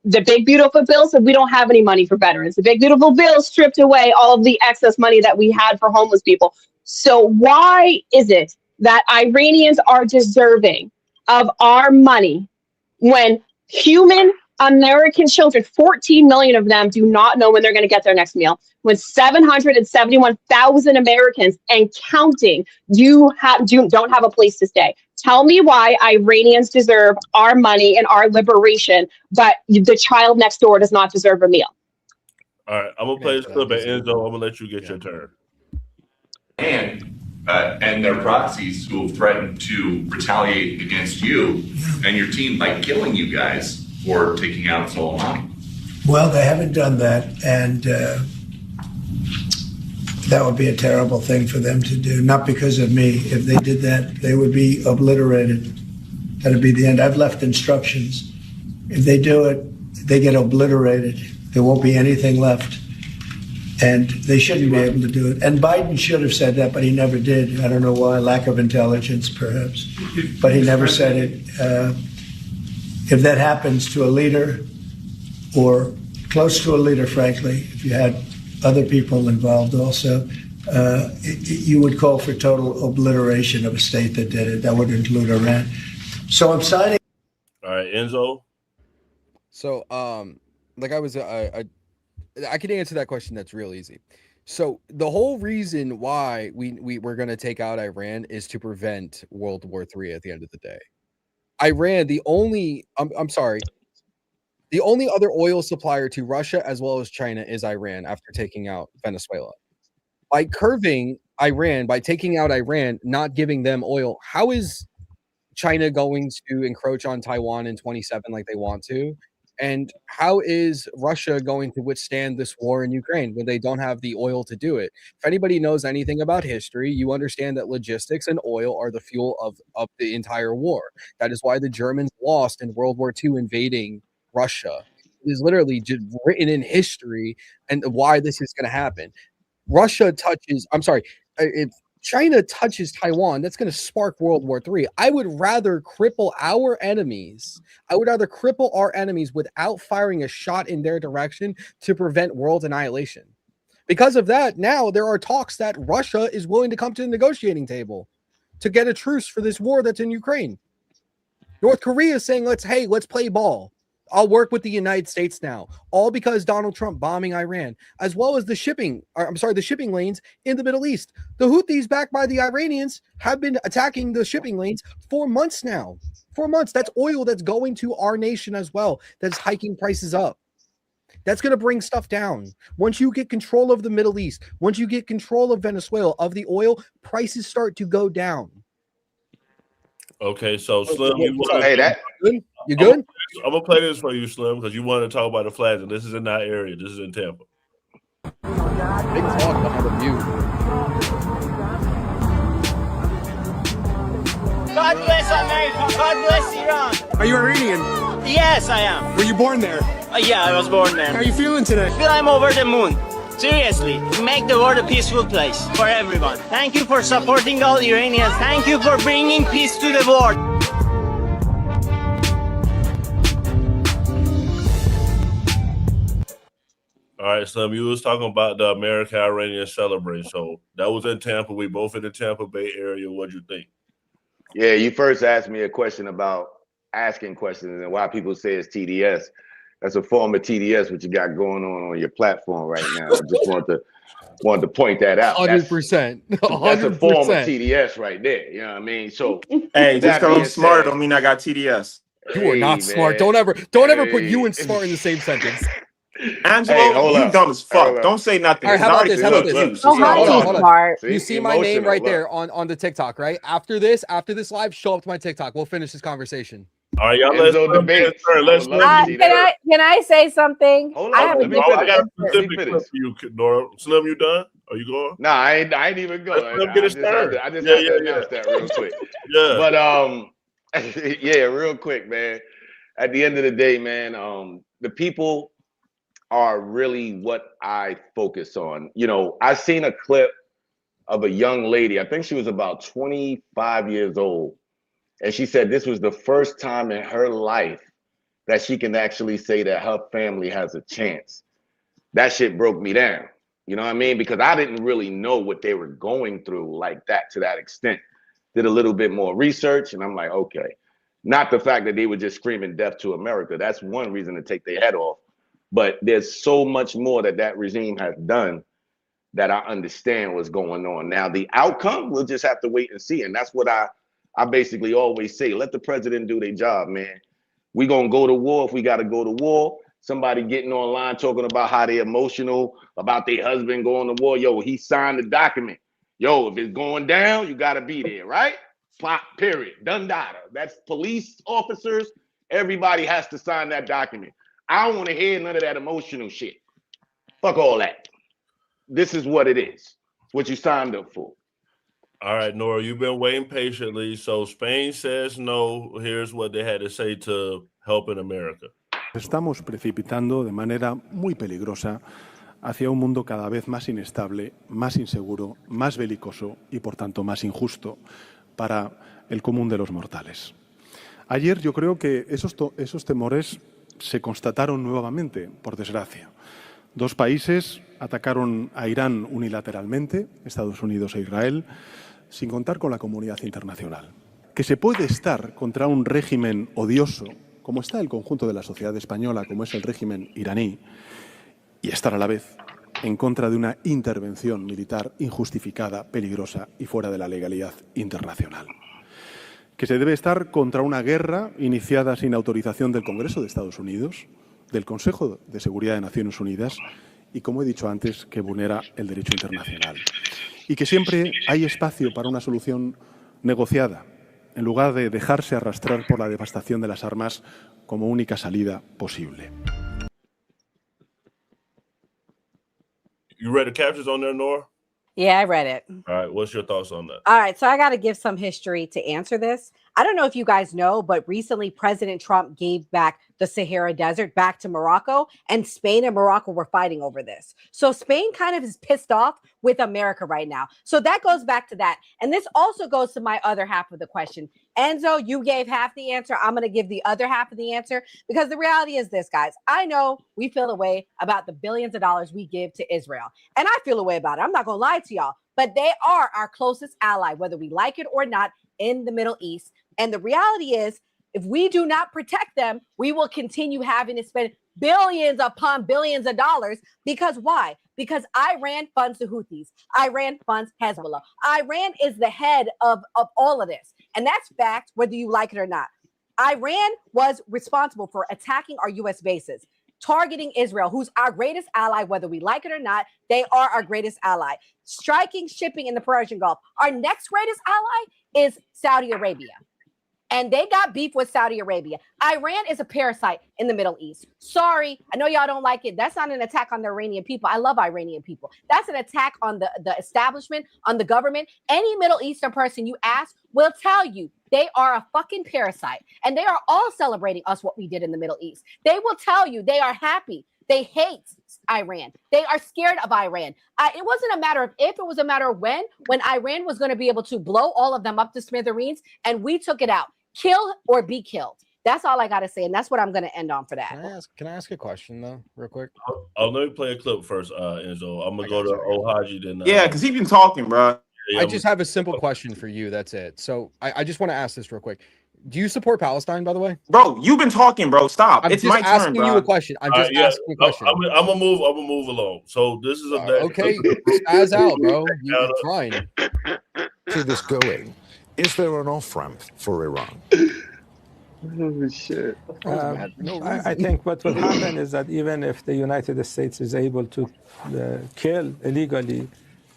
S19: the big beautiful bill said we don't have any money for veterans. The big beautiful bill stripped away all of the excess money that we had for homeless people. So why is it that Iranians are deserving of our money when human American children, 14 million of them, do not know when they're going to get their next meal? When 771,000 Americans and counting don't have a place to stay. Tell me why Iranians deserve our money and our liberation, but the child next door does not deserve a meal.
S3: All right, I'm gonna play this clip, and Enzo, I'm gonna let you get your turn.
S10: And their proxies who have threatened to retaliate against you and your team by killing you guys for taking out Soleimani.
S4: Well, they haven't done that, and that would be a terrible thing for them to do. Not because of me. If they did that, they would be obliterated. That'd be the end. I've left instructions. If they do it, they get obliterated. There won't be anything left. And they shouldn't be able to do it. And Biden should have said that, but he never did. I don't know why. Lack of intelligence, perhaps. But he never said it. If that happens to a leader, or close to a leader, frankly, if you had other people involved also, you would call for total obliteration of a state that did it. That would include Iran. So I'm signing.
S3: All right, Enzo.
S9: So, like I can answer that question. That's real easy. So the whole reason why we're going to take out Iran is to prevent World War III at the end of the day. Iran, the only other oil supplier to Russia as well as China is Iran after taking out Venezuela. By curving Iran, by taking out Iran, not giving them oil, how is China going to encroach on Taiwan in 27 like they want to? And how is Russia going to withstand this war in Ukraine when they don't have the oil to do it? If anybody knows anything about history, you understand that logistics and oil are the fuel of the entire war. That is why the Germans lost in World War II invading Russia. It is literally just written in history and why this is going to happen. If China touches Taiwan, that's going to spark World War III. I would rather cripple our enemies. I would rather cripple our enemies without firing a shot in their direction to prevent world annihilation. Because of that, now there are talks that Russia is willing to come to the negotiating table to get a truce for this war that's in Ukraine. North Korea is saying, let's play ball. I'll work with the United States now, all because Donald Trump bombing Iran, as well as the shipping lanes in the Middle East. The Houthis, backed by the Iranians, have been attacking the shipping lanes for months now. 4 months. That's oil that's going to our nation as well. That's hiking prices up. That's going to bring stuff down. Once you get control of the Middle East, once you get control of Venezuela, of the oil, prices start to go down.
S3: Okay, so Slim,
S9: you good?
S3: I'm gonna play this for you, Slim, because you wanted to talk about the flags, and this is in that area. This is in Tampa.
S9: Big talk about you.
S11: God bless America. God bless Iran.
S21: Are you Iranian?
S11: Yes, I am.
S21: Were you born there?
S11: Yeah, I was born there.
S21: How are you feeling today?
S11: I feel I'm over the moon. Seriously, make the world a peaceful place for everyone. Thank you for supporting all Iranians. Thank you for bringing peace to the world.
S3: All right, Slim, you was talking about the America-Iranian celebration. So that was in Tampa. We both in the Tampa Bay area. What'd you think?
S23: Yeah, you first asked me a question about asking questions and why people say it's TDS. That's a form of TDS, what you got going on your platform right now. I just wanted to point that out.
S9: 100%.
S23: That's a form of TDS right there. You know what I mean? So
S21: hey, just because I'm smart don't mean I got TDS.
S9: You are not smart. Don't ever put you and smart in the same sentence.
S21: Angelo, you dumb as fuck. Don't say nothing.
S9: All right, how about this? How about this?
S22: Hold on. Smart.
S9: You see my name right there on the TikTok, right? After this live, show up to my TikTok. We'll finish this conversation.
S3: All right, y'all. Let's
S23: debate.
S22: Can I say something?
S23: Hold on.
S22: I have a
S23: Let me
S22: different
S3: I got a
S23: finish.
S3: specific clip for you, Nora. Slim, you done? Are you going?
S23: Nah, I ain't even going.
S3: Let him get his turn.
S23: I just had to announce that real quick.
S3: Yeah.
S23: But yeah, real quick, man. At the end of the day, man, the people are really what I focus on. You know, I seen a clip of a young lady. I think she was about 25 years old. And she said this was the first time in her life that she can actually say that her family has a chance. That shit broke me down. You know what I mean? Because I didn't really know what they were going through like that to that extent. Did a little bit more research and I'm like, okay. Not the fact that they were just screaming death to America. That's one reason to take their head off. But there's so much more that regime has done that I understand what's going on. Now, the outcome, we'll just have to wait and see. And that's what I basically always say. Let the president do their job, man. We're going to go to war if we got to go to war. Somebody getting online talking about how they're emotional about their husband going to war. Yo, he signed the document. Yo, if it's going down, you got to be there, right? Plot, period. Done data. That's police officers. Everybody has to sign that document. I don't want to hear none of that emotional shit. Fuck all that. This is what it is. It's what you signed up for.
S3: All right, Nora, you've been waiting patiently. So Spain says no. Here's what they had to say to helping America.
S12: Estamos precipitando de manera muy peligrosa hacia un mundo cada vez más inestable, más inseguro, más belicoso y por tanto más injusto para el común de los mortales. Ayer yo creo que esos temores se constataron nuevamente, por desgracia. Dos países atacaron a Irán unilateralmente, Estados Unidos e Israel, sin contar con la comunidad internacional. Que se puede estar contra un régimen odioso, como está el conjunto de la sociedad española, como es el régimen iraní, y estar a la vez en contra de una intervención militar injustificada, peligrosa y fuera de la legalidad internacional. Que se debe estar contra una guerra iniciada sin autorización del Congreso de Estados Unidos, del Consejo de Seguridad de Naciones Unidas y, como he dicho antes, que vulnera el derecho internacional. Y que siempre hay espacio para una solución negociada, en lugar de dejarse arrastrar por la devastación de las armas como única salida posible.
S3: You read the captions on there, Nora?
S22: Yeah, I read it.
S3: All right, what's your thoughts on that?
S22: All right, so I got to give some history to answer this. I don't know if you guys know, but recently President Trump gave back the Sahara Desert back to Morocco, and Spain and Morocco were fighting over this. So Spain kind of is pissed off with America right now. So that goes back to that. And this also goes to my other half of the question. Enzo, you gave half the answer. I'm going to give the other half of the answer because the reality is this, guys. I know we feel a way about the billions of dollars we give to Israel, and I feel a way about it. I'm not going to lie to y'all, but they are our closest ally, whether we like it or not, in the Middle East. And the reality is, if we do not protect them, we will continue having to spend billions upon billions of dollars. Because why? Because Iran funds the Houthis. Iran funds Hezbollah. Iran is the head of all of this. And that's fact, whether you like it or not. Iran was responsible for attacking our U.S. bases, targeting Israel, who's our greatest ally, whether we like it or not. They are our greatest ally. Striking shipping in the Persian Gulf. Our next greatest ally is Saudi Arabia. And they got beef with Saudi Arabia. Iran is a parasite in the Middle East. Sorry, I know y'all don't like it. That's not an attack on the Iranian people. I love Iranian people. That's an attack on the establishment, on the government. Any Middle Eastern person you ask will tell you they are a fucking parasite. And they are all celebrating us what we did in the Middle East. They will tell you they are happy. They hate Iran. They are scared of Iran. It wasn't a matter of if, it was a matter of when Iran was going to be able to blow all of them up to smithereens, and we took it out. Kill or be killed. That's all I got to say, and that's what I'm going to end on for that.
S9: Can I ask a question, though, real quick?
S3: Let me play a clip first, Enzo. I'm going to go to Ohaji then.
S21: Yeah, because he's been talking, bro.
S9: I just have a simple question for you. That's it. So I just want to ask this real quick. Do you support Palestine, by the way?
S21: Bro, you've been talking, bro. Stop.
S9: It's my turn, bro. I'm just asking you a question. I'm just asking a question.
S3: I'm gonna move along. So this is
S9: okay. Spaz out, bro. You're trying.
S13: See this going. Is there an off-ramp for Iran?
S23: Oh shit.
S6: I think what will happen is that even if the United States is able to kill illegally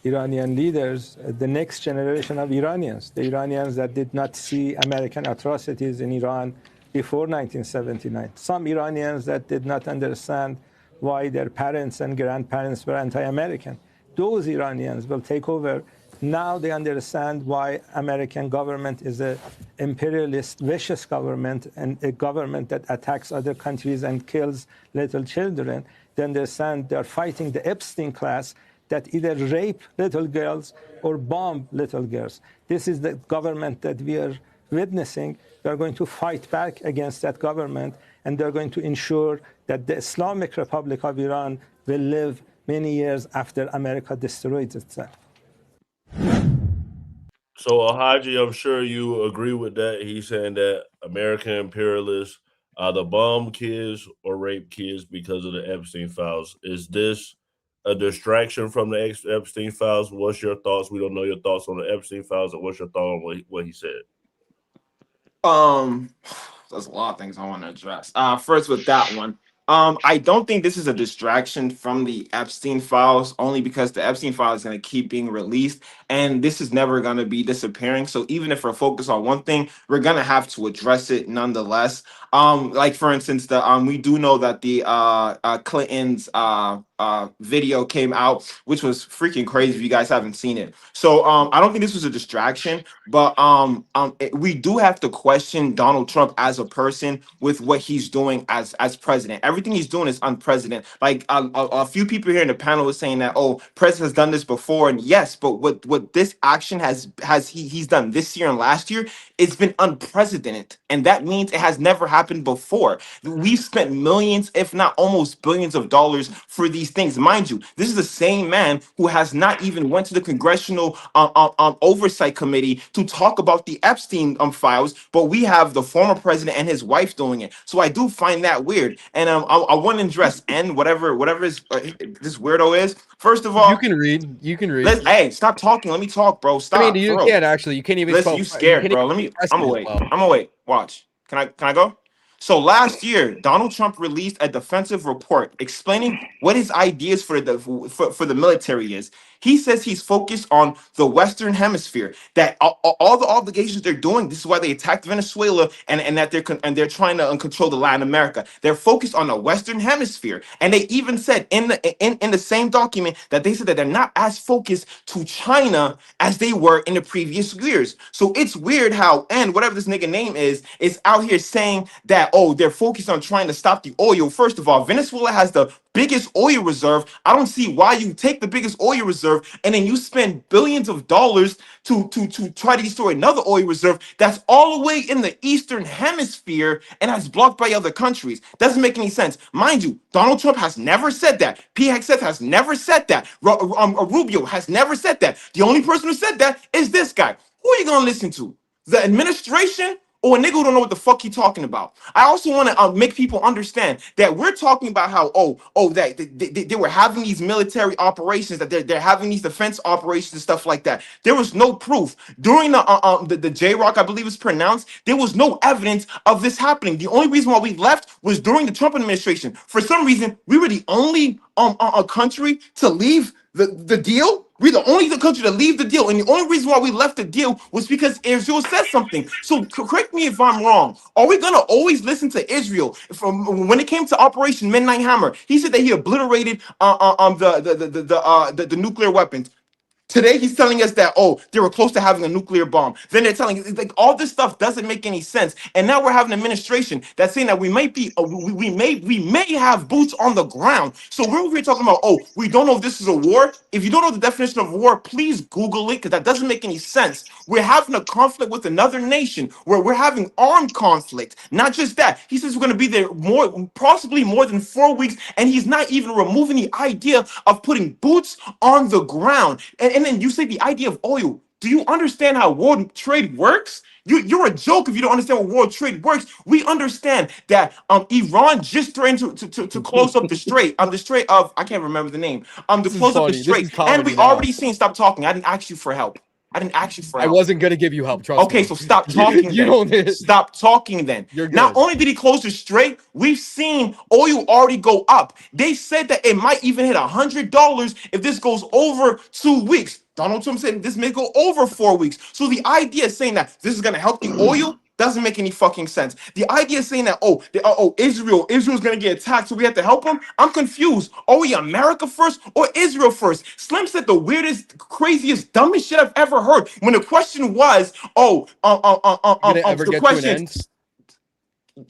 S6: Iranian leaders, the next generation of Iranians, the Iranians that did not see American atrocities in Iran before 1979, some Iranians that did not understand why their parents and grandparents were anti-American, those Iranians will take over. Now they understand why American government is an imperialist, vicious government and a government that attacks other countries and kills little children. They understand they're fighting the Epstein class that either rape little girls or bomb little girls. This is the government that we are witnessing. They're going to fight back against that government, and they're going to ensure that the Islamic Republic of Iran will live many years after America destroys itself.
S3: So, Alhaji, I'm sure you agree with that. He's saying that American imperialists either bomb kids or rape kids because of the Epstein files. Is this a distraction from the Epstein files? What's your thoughts? We don't know your thoughts on the Epstein files, and what's your thought on what he said?
S21: There's a lot of things I want to address. First with that one. I don't think this is a distraction from the Epstein files, only because the Epstein file is going to keep being released, and this is never going to be disappearing. So even if we're focused on one thing, we're going to have to address it nonetheless. Like for instance, the we do know that the Clinton's video came out, which was freaking crazy if you guys haven't seen it. So I don't think this was a distraction, but we do have to question Donald Trump as a person with what he's doing as president. Everything he's doing is unprecedented. Like a few people here in the panel was saying that, oh, president has done this before, and yes, but what this action he's done this year and last year, it's been unprecedented, and that means it has never happened before. We've spent millions, if not almost billions of dollars for these things. Mind you, this is the same man who has not even went to the Congressional Oversight Committee to talk about the Epstein files, but we have the former president and his wife doing it. So I do find that weird. And I want to address whatever this weirdo is. First of all,
S9: You can read.
S21: hey, stop talking. Let me talk, bro. Stop.
S9: I mean, you
S21: for real.
S9: can't actually. You can't even.
S21: Listen,
S9: spell-
S21: you scared,
S9: can't
S21: bro.
S9: even
S21: Let me.
S9: press
S21: I'm
S9: it
S21: gonna
S9: as
S21: wait.
S9: well.
S21: I'm gonna wait. Watch. Can I go? So last year, Donald Trump released a defensive report explaining what his ideas for the military is. He says he's focused on the Western Hemisphere. That all the obligations they're doing. This is why they attacked Venezuela, and that they're trying to control the Latin America. They're focused on the Western Hemisphere, and they even said in the same document that they said that they're not as focused to China as they were in the previous years. So it's weird how whatever this nigga name is out here saying that, oh, they're focused on trying to stop the oil. First of all, Venezuela has the biggest oil reserve. I don't see why you take the biggest oil reserve and then you spend billions of dollars to try to destroy another oil reserve that's all the way in the Eastern Hemisphere and that's blocked by other countries. Doesn't make any sense. Mind you, Donald Trump has never said that. P. Hexeth has never said that. Rubio has never said that. The only person who said that is this guy. Who are you going to listen to? The administration or a nigga who don't know what the fuck he talking about? I also want to make people understand that we're talking about how that they were having these military operations, that they're having these defense operations and stuff like that. There was no proof during the J-Rock, I believe it's pronounced. There was no evidence of this happening. The only reason why we left was during the Trump administration. For some reason, we were the only country to leave the deal. We're the only country to leave the deal, and the only reason why we left the deal was because Israel said something. So correct me if I'm wrong. Are we gonna always listen to Israel? From when it came to Operation Midnight Hammer, he said that he obliterated the nuclear weapons. Today he's telling us that, oh, they were close to having a nuclear bomb. Then they're telling like all this stuff doesn't make any sense. And now we're having an administration that's saying that we may have boots on the ground. So we're over here talking about, oh, we don't know if this is a war. If you don't know the definition of war, please Google it, because that doesn't make any sense. We're having a conflict with another nation where we're having armed conflict. Not just that. He says we're going to be there possibly more than 4 weeks, and he's not even removing the idea of putting boots on the ground. And then you say the idea of oil. Do you understand how world trade works? You're a joke if you don't understand what world trade works. We understand that Iran just threatened to close up the strait. The strait of, I can't remember the name. To close up the strait. And we already seen, stop talking. I didn't ask you for help. I didn't ask you for
S9: I
S21: help.
S9: wasn't gonna give you help. Trust me.
S21: Okay, so stop talking.
S9: You don't.
S21: Stop talking then.
S9: You're good.
S21: Not only did he close the strait, we've seen oil already go up. They said that it might even hit $100 if this goes over 2 weeks. Donald Trump said this may go over 4 weeks. So the idea of saying that this is gonna help the oil doesn't make any fucking sense. The idea of saying that Israel's gonna get attacked, so we have to help them. I'm confused. Are we America first or Israel first? Slim said the weirdest, craziest, dumbest shit I've ever heard. When the question was, the question,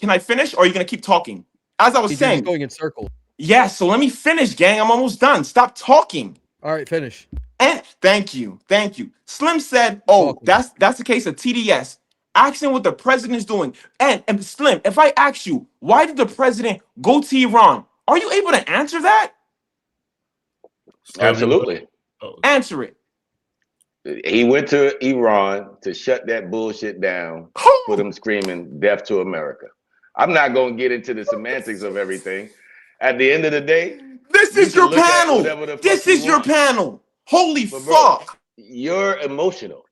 S21: can I finish or are you gonna keep talking? As I was saying,
S9: going in circles.
S21: Yeah, so let me finish, gang. I'm almost done. Stop talking.
S9: All right, finish.
S21: And thank you. Slim said, that's the case of TDS. Asking what the president's doing. And Slim, if I ask you, why did the president go to Iran? Are you able to answer that?
S23: Absolutely.
S21: Answer it.
S23: He went to Iran to shut that bullshit down, put them screaming death to America. I'm not going to get into the semantics of everything. At the end of the day,
S21: this is your panel. This is your panel. Holy fuck.
S23: You're emotional.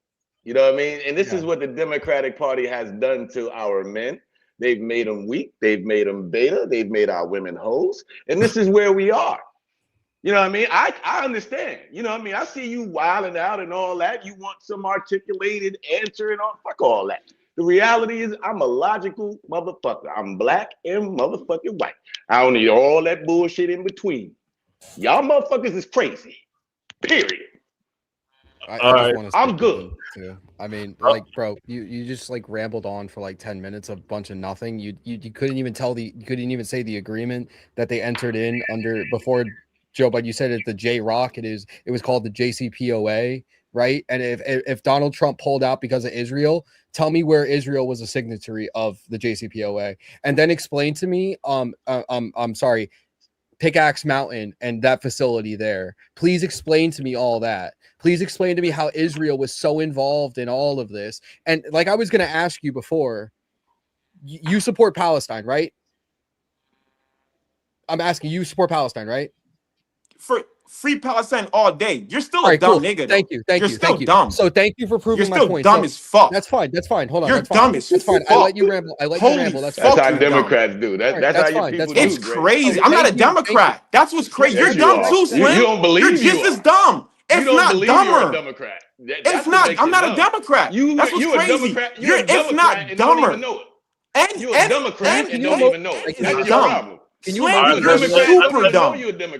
S23: You know what I mean? And this is what the Democratic Party has done to our men. They've made them weak. They've made them beta. They've made our women hoes. And this is where we are. You know what I mean? I understand. You know what I mean? I see you wilding out and all that. You want some articulated answer and all. Fuck all that. The reality is I'm a logical motherfucker. I'm black and motherfucking white. I don't need all that bullshit in between. Y'all motherfuckers is crazy. Period. I'm good.
S9: I mean, like, bro, you just like rambled on for like 10 minutes, a bunch of nothing. You couldn't even say the agreement that they entered in under before Joe Biden. You said it, the J-Rock. It was called the JCPOA, right? And if Donald Trump pulled out because of Israel, tell me where Israel was a signatory of the JCPOA, and then explain to me, I'm sorry, Pickaxe Mountain and that facility there. Please explain to me all that. Please explain to me how Israel was so involved in all of this. And like I was going to ask you before, you support Palestine, right? I'm asking you support Palestine, right?
S21: For free Palestine all day. You're still a dumb nigga.
S9: Thank you.
S21: You're still dumb.
S9: So thank you for proving my point.
S21: You're still dumb as fuck.
S9: That's fine. Hold on.
S21: You're dumb as fuck.
S9: That's fine. I let you ramble. That's
S23: how Democrats do. That's how your people do.
S21: It's crazy. I'm not a Democrat. That's what's crazy. You're dumb too, Slim.
S23: You don't believe
S21: you're just as dumb. If not dumber.
S23: You're a Democrat.
S21: If not, I'm not a Democrat. That's what's crazy. You're if not dumber.
S23: You're a Democrat and don't even know it. That's your problem.
S21: Can you imagine? You're super dumb.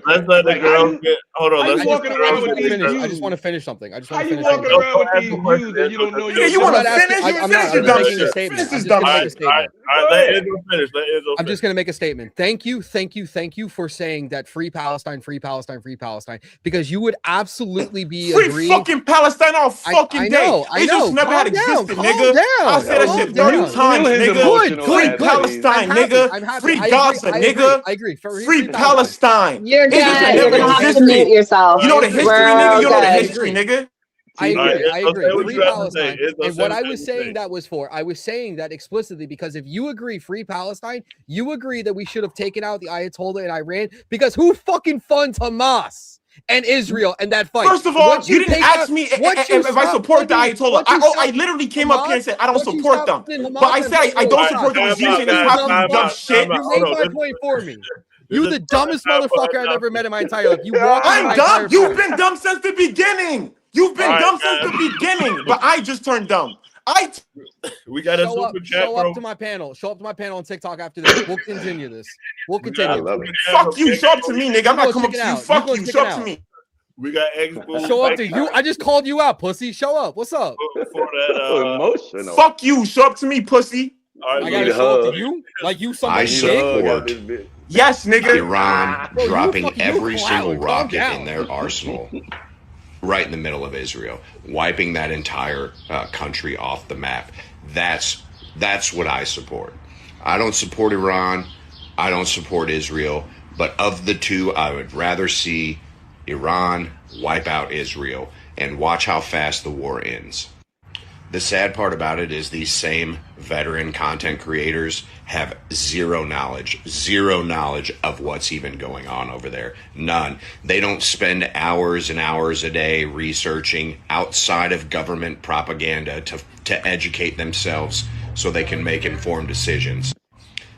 S3: Let's let the girl get. Hold on.
S23: I
S9: just want to finish something.
S23: How you walking around with these views and you don't know?
S21: You want to finish?
S9: I'm not making a statement.
S21: Finish this dumb shit.
S3: Let Izzo finish.
S9: I'm just going to make a statement. Thank you for saying that free Palestine, because you would absolutely be
S21: free
S9: agreeing.
S21: fucking Palestine all fucking day.
S9: I know.
S21: Never had existed, nigga. I said that shit 30 times, nigga. Free Palestine, nigga. Free Gaza, nigga.
S9: I agree.
S21: Free Palestine.
S19: You're good. You're gonna have to mute yourself.
S21: You know the history, nigga. You know the history, nigga.
S9: I agree. Free Palestine. And what I was saying that was for, I was saying that explicitly because if you agree free Palestine, you agree that we should have taken out the Ayatollah in Iran because who fucking funds Hamas and Israel and that fight?
S21: First of all, you didn't ask me if I support the Ayatollah. I literally came up here and said I don't support them. But I said I don't support the regime and it's half dumb shit.
S9: You made my point for me. You're the dumbest motherfucker I've ever met in my entire life.
S21: I'm dumb. You've been dumb since the beginning. You've been dumb since the beginning. But I just turned dumb.
S3: We got a super chat.
S9: Show up to my panel. Show up to my panel on TikTok after this. We'll continue this. We'll continue.
S21: Fuck you. Show up to me, nigga. I'm not coming up to you. Fuck you. Show up to me.
S3: We got
S9: show up to you. I just called you out, pussy. Show up. What's up?
S23: Emotional.
S21: Fuck you. Show up to me, pussy.
S9: I gotta show up to you like you somebody.
S13: I support
S21: yes, nigga.
S13: Iran dropping every single rocket in their arsenal right in the middle of Israel, wiping that entire country off the map. That's what I support. I don't support Iran. I don't support Israel. But of the two, I would rather see Iran wipe out Israel and watch how fast the war ends. The sad part about it is these same veteran content creators have zero knowledge of what's even going on over there. None. They don't spend hours and hours a day researching outside of government propaganda to educate themselves so they can make informed decisions.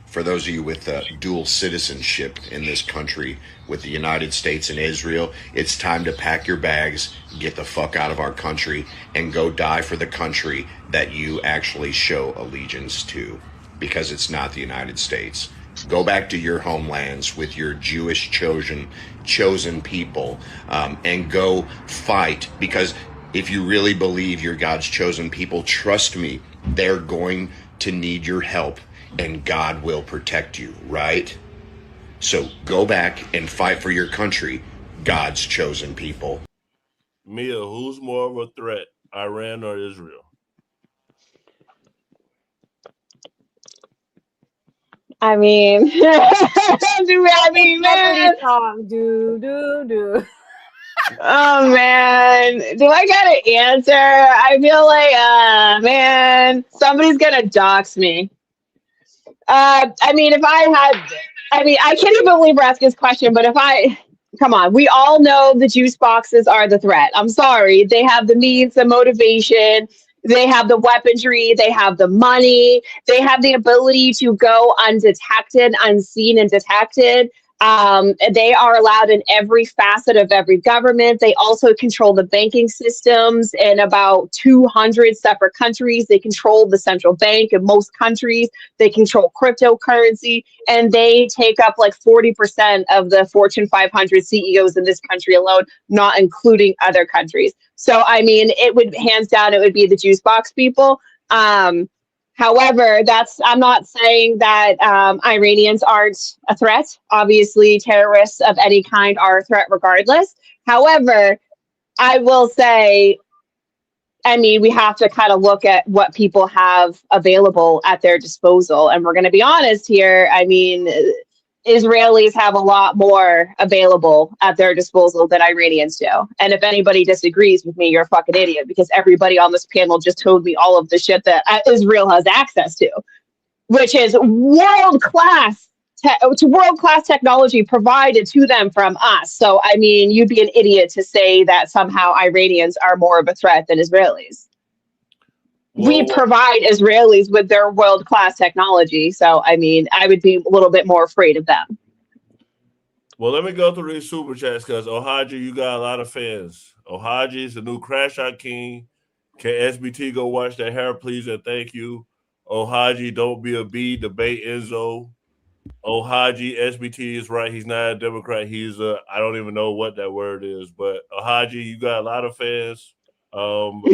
S13: For those of you with dual citizenship in this country with the United States and Israel, it's time to pack your bags, get the fuck out of our country, and go die for the country that you actually show allegiance to, because it's not the United States. Go back to your homelands with your Jewish chosen people, and go fight, because if you really believe you're God's chosen people, trust me, they're going to need your help. And God will protect you, right? So go back and fight for your country, God's chosen people.
S3: Mia, who's more of a threat, Iran or Israel?
S19: I mean, man. Oh man, do I got an answer? I feel like, man, somebody's gonna dox me. I mean, I can't even believe we're asking this question, but come on, we all know the juice boxes are the threat. I'm sorry. They have the means, the motivation, they have the weaponry, they have the money, they have the ability to go undetected, unseen and detected. They are allowed in every facet of every government. They also control the banking systems in about 200 separate countries. They control the central bank in most countries. They control cryptocurrency, and they take up like 40% of the Fortune 500 CEOs in this country alone, not including other countries. So, I mean, it would hands down, it would be the juice box people. However, I'm not saying that Iranians aren't a threat. Obviously, terrorists of any kind are a threat regardless. However, I will say, I mean, we have to kind of look at what people have available at their disposal. And we're going to be honest here. I mean, Israelis have a lot more available at their disposal than Iranians do. And if anybody disagrees with me, you're a fucking idiot, because everybody on this panel just told me all of the shit that Israel has access to, which is world-class technology provided to them from us. So, I mean, you'd be an idiot to say that somehow Iranians are more of a threat than Israelis. We provide Israelis with their world-class technology. So, I mean, I would be a little bit more afraid of them.
S3: Well, let me go through these super chats, because Ohaji, you got a lot of fans. Ohaji is the new Crash Out King. Can SBT go watch that hair, please, and thank you. Ohaji, don't be a B, debate Enzo. Ohaji, SBT is right. He's not a Democrat. He's I don't even know what that word is, but Ohaji, you got a lot of fans. What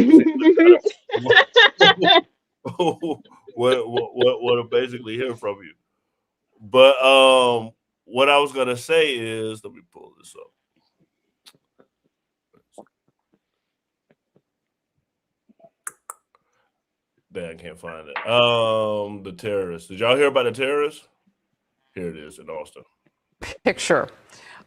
S3: to basically hear from you. But what I was gonna say is, let me pull this up. Damn, I can't find it. The terrorists. Did y'all hear about the terrorists? Here it is in Austin.
S14: Picture.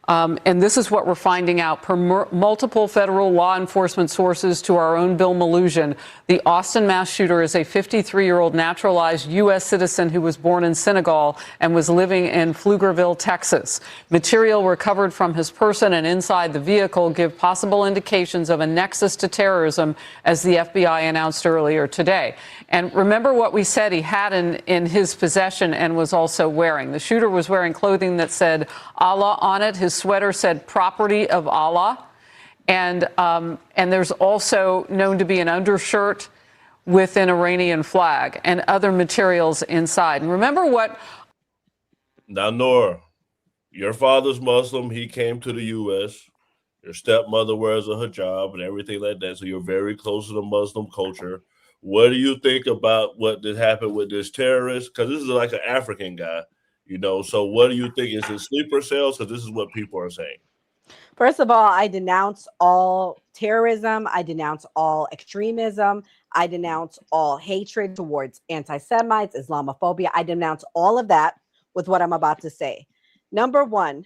S14: And this is what we're finding out per multiple federal law enforcement sources to our own Bill Malhusian. The Austin mass shooter is a 53-year-old naturalized U.S. citizen who was born in Senegal and was living in Pflugerville, Texas. Material recovered from his person and inside the vehicle give possible indications of a nexus to terrorism, as the FBI announced earlier today. And remember what we said he had in his possession and was also wearing. The shooter was wearing clothing that said Allah on it. His sweater said property of Allah. And there's also known to be an undershirt with an Iranian flag and other materials inside. And remember what...
S3: Now, Nora, your father's Muslim. He came to the U.S. Your stepmother wears a hijab and everything like that. So you're very close to the Muslim culture. What do you think about what did happen with this terrorist? Because this is like an African guy, you know. So what do you think? Is it sleeper cells? Because this is what people are saying.
S22: First of all, I denounce all terrorism. I denounce all extremism. I denounce all hatred towards anti-Semites, Islamophobia. I denounce all of that with what I'm about to say. Number one,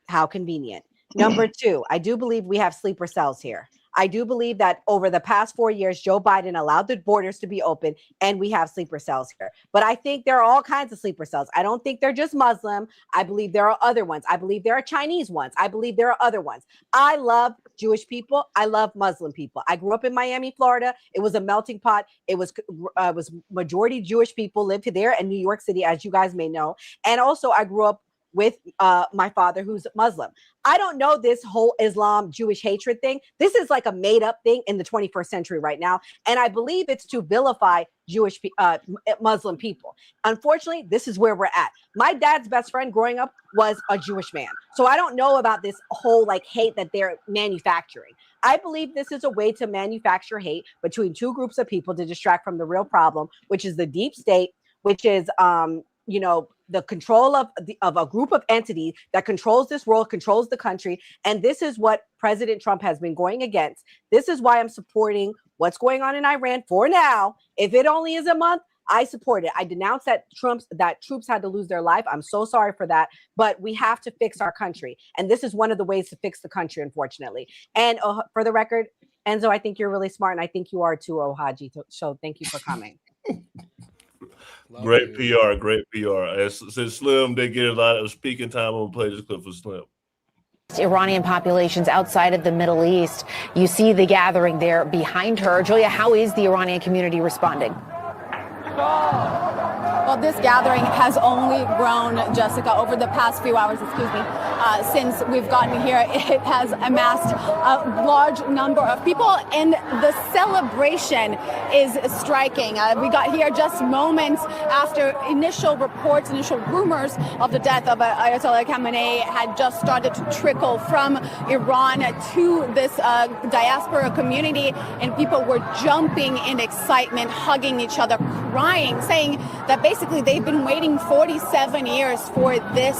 S22: how convenient. Number two, I do believe we have sleeper cells here. I do believe that over the past 4 years, Joe Biden allowed the borders to be open and we have sleeper cells here. But I think there are all kinds of sleeper cells. I don't think they're just Muslim. I believe there are other ones. I believe there are Chinese ones. I believe there are other ones. I love Jewish people. I love Muslim people. I grew up in Miami, Florida. It was a melting pot. It was majority Jewish people lived there in New York City, as you guys may know. And also I grew up with my father, who's Muslim. I don't know this whole Islam Jewish hatred thing. This is like a made up thing in the 21st century right now. And I believe it's to vilify Jewish Muslim people. Unfortunately, this is where we're at. My dad's best friend growing up was a Jewish man. So I don't know about this whole like hate that they're manufacturing. I believe this is a way to manufacture hate between two groups of people to distract from the real problem, which is the deep state, which is the control of a group of entities that controls this world, controls the country. And this is what President Trump has been going against. This is why I'm supporting what's going on in Iran for now. If it only is a month, I support it. I denounce that troops had to lose their life. I'm so sorry for that. But we have to fix our country. And this is one of the ways to fix the country, unfortunately. And for the record, Enzo, I think you're really smart. And I think you are too, Ohaji. So thank you for coming.
S3: Great PR, great PR. Since Slim did get a lot of speaking time, I'm going to play this clip for Slim.
S15: Iranian populations outside of the Middle East. You see the gathering there behind her. Julia, how is the Iranian community responding?
S16: Well, this gathering has only grown, Jessica, over the past few hours, since we've gotten here. It has amassed a large number of people, and the celebration is striking. We got here just moments after initial reports, initial rumors of the death of Ayatollah Khamenei had just started to trickle from Iran to this diaspora community, and people were jumping in excitement, hugging each other, crying, saying that basically they've been waiting 47 years for this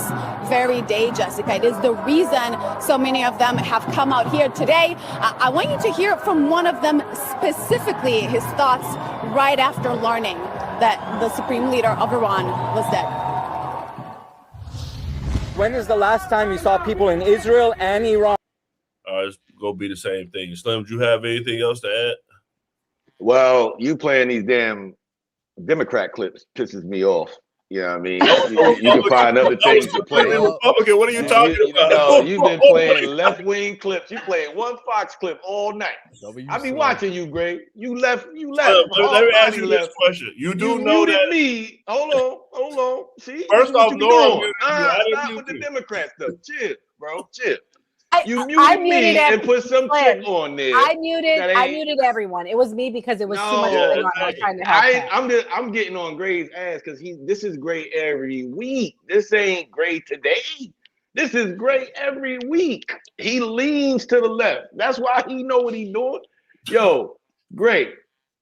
S16: very day, Jessica. It is the reason so many of them have come out here today. I want you to hear from one of them specifically, his thoughts right after learning that the Supreme Leader of Iran was dead.
S17: When is the last time you saw people in Israel and Iran?
S3: It's going to be the same thing. Slim, do you have anything else to add?
S23: Well, you playing these damn Democrat clips pisses me off. You know what I mean? You can find other things to play.
S3: Republican, what are you talking about?
S23: No, you've been playing left-wing clips. You playing one Fox clip all night. I be watching you, Greg. You left.
S3: Let me ask you this question. You know that
S23: me. Hold on. See?
S3: First off, Nora,
S23: stop with the Democrat stuff. Chill, bro. Chill. You muted me and put some chick on there.
S22: I muted everyone. It was me because it was too much going on. I was trying to help.
S23: I'm getting on Gray's ass because this is Gray every week. This ain't Gray today. This is Gray every week. He leans to the left. That's why he know what he doing. Yo, Gray,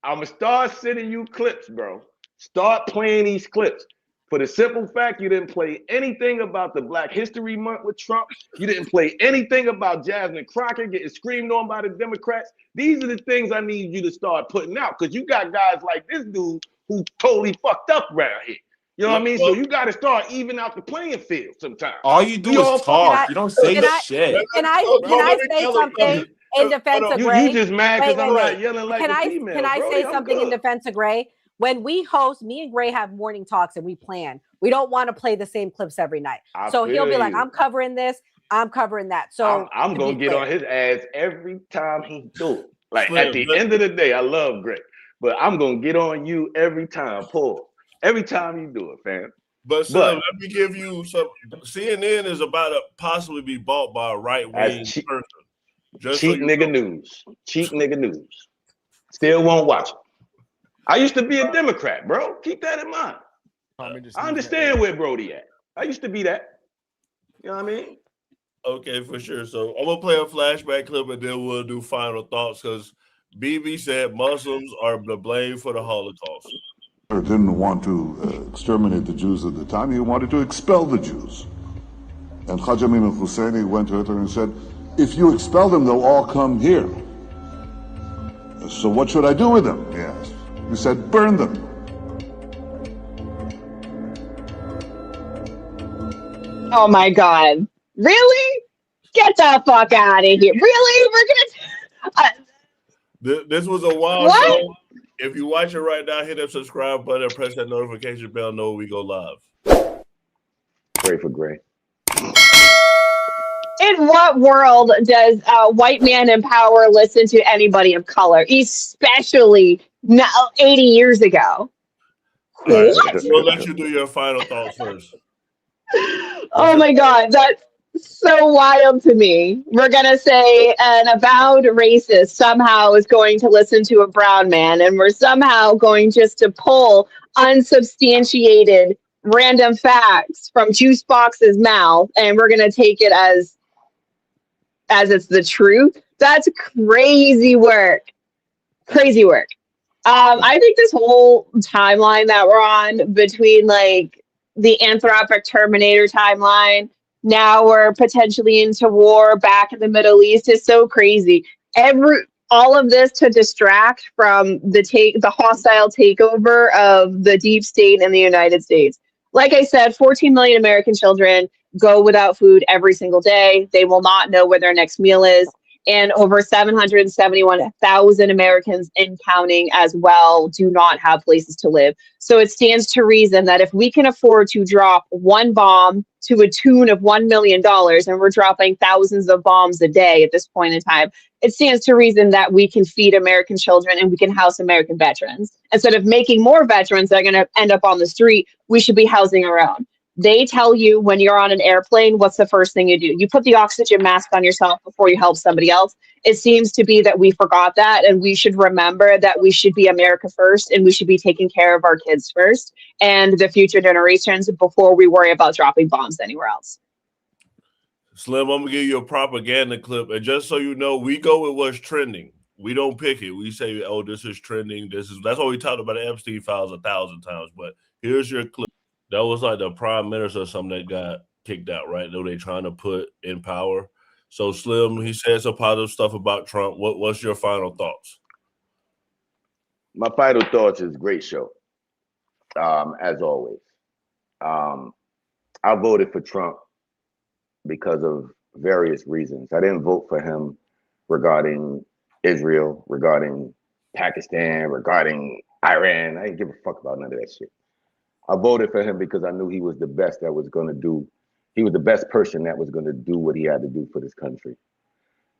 S23: I'm gonna start sending you clips, bro. Start playing these clips. For the simple fact you didn't play anything about the Black History Month with Trump. You didn't play anything about Jasmine Crockett getting screamed on by the Democrats. These are the things I need you to start putting out because you got guys like this dude who totally fucked up around here. You know what I mean? So you got to start even out the playing field sometimes.
S21: All you do is talk. You don't say shit.
S22: Can I say something in defense of Gray?
S23: You just mad because I'm not yelling like a female.
S22: Can I say something in defense of Gray? When we host, me and Gray have morning talks and we plan. We don't want to play the same clips every night. So he'll be like, I'm covering this, I'm covering that. So
S23: I'm going to get on his ass every time he do it. Like at the end of the day, I love Gray. But I'm going to get on you every time, Paul. Every time you do it, fam.
S3: But let me give you some. CNN is about to possibly be bought by a right-wing person.
S23: Cheap nigga news. Cheap nigga news. Still won't watch it. I used to be a Democrat, bro. Keep that in mind. I understand where Brody at. I used to be that. You know what I mean?
S3: Okay, for sure. So I'm going to play a flashback clip and then we'll do final thoughts because BB said Muslims are to blame for the Holocaust.
S18: Didn't want to exterminate the Jews at the time. He wanted to expel the Jews. And Khaja Amin al-Husseini went to Hitler and said, if you expel them, they'll all come here. So what should I do with them? He asked. He said, burn them.
S19: Oh my God. Really? Get the fuck out of here. Really? We're going to...
S3: This was a wild
S19: What?
S3: show. If you watch it right now, hit that subscribe button and press that notification bell. Know we go live.
S23: Pray for Gray.
S19: In what world does a white man in power listen to anybody of color, especially now 80 years ago?
S3: All right,
S19: What?
S3: we'll let you do your final thoughts first.
S19: Oh my God, that's so wild to me. We're going to say an avowed racist somehow is going to listen to a brown man, and we're somehow going just to pull unsubstantiated random facts from Juice Box's mouth, and we're going to take it as it's the truth. That's crazy work. Crazy work. I think this whole timeline that we're on between like the Anthropic Terminator timeline, now we're potentially into war back in the Middle East is so crazy. All of this to distract from the hostile takeover of the deep state in the United States. Like I said, 14 million American children go without food every single day. They will not know where their next meal is. And over 771,000 Americans and counting as well do not have places to live. So it stands to reason that if we can afford to drop one bomb to a tune of $1 million, and we're dropping thousands of bombs a day at this point in time, it stands to reason that we can feed American children and we can house American veterans. Instead of making more veterans that are going to end up on the street, we should be housing our own. They tell you when you're on an airplane, what's the first thing you do? You put the oxygen mask on yourself before you help somebody else. It seems to be that we forgot that, and we should remember that we should be America first, and we should be taking care of our kids first and the future generations before we worry about dropping bombs anywhere else.
S3: Slim, I'm gonna give you a propaganda clip, and just so you know, we go with what's trending. We don't pick it. We say, "Oh, this is trending. That's what we talked about the Epstein files 1,000 times." But here's your clip. That was like the prime minister or something that got kicked out, right? Though they trying to put in power. So Slim, he said some positive stuff about Trump. What's your final thoughts?
S23: My final thoughts is great show, as always. I voted for Trump because of various reasons. I didn't vote for him regarding Israel, regarding Pakistan, regarding Iran. I didn't give a fuck about none of that shit. I voted for him because I knew he was the best that was going to do. He was the best person that was going to do what he had to do for this country.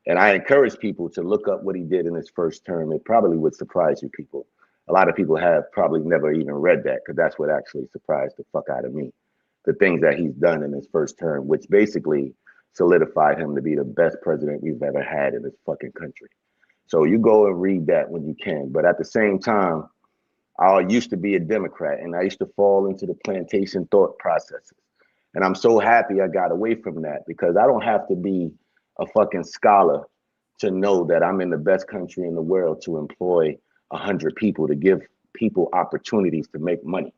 S23: And I encourage people to look up what he did in his first term. It probably would surprise you people. A lot of people have probably never even read that because that's what actually surprised the fuck out of me. The things that he's done in his first term, which basically solidified him to be the best president we've ever had in this fucking country. So you go and read that when you can. But at the same time, I used to be a Democrat and I used to fall into the plantation thought processes. And I'm so happy I got away from that because I don't have to be a fucking scholar to know that I'm in the best country in the world to employ 100 people to give people opportunities to make money.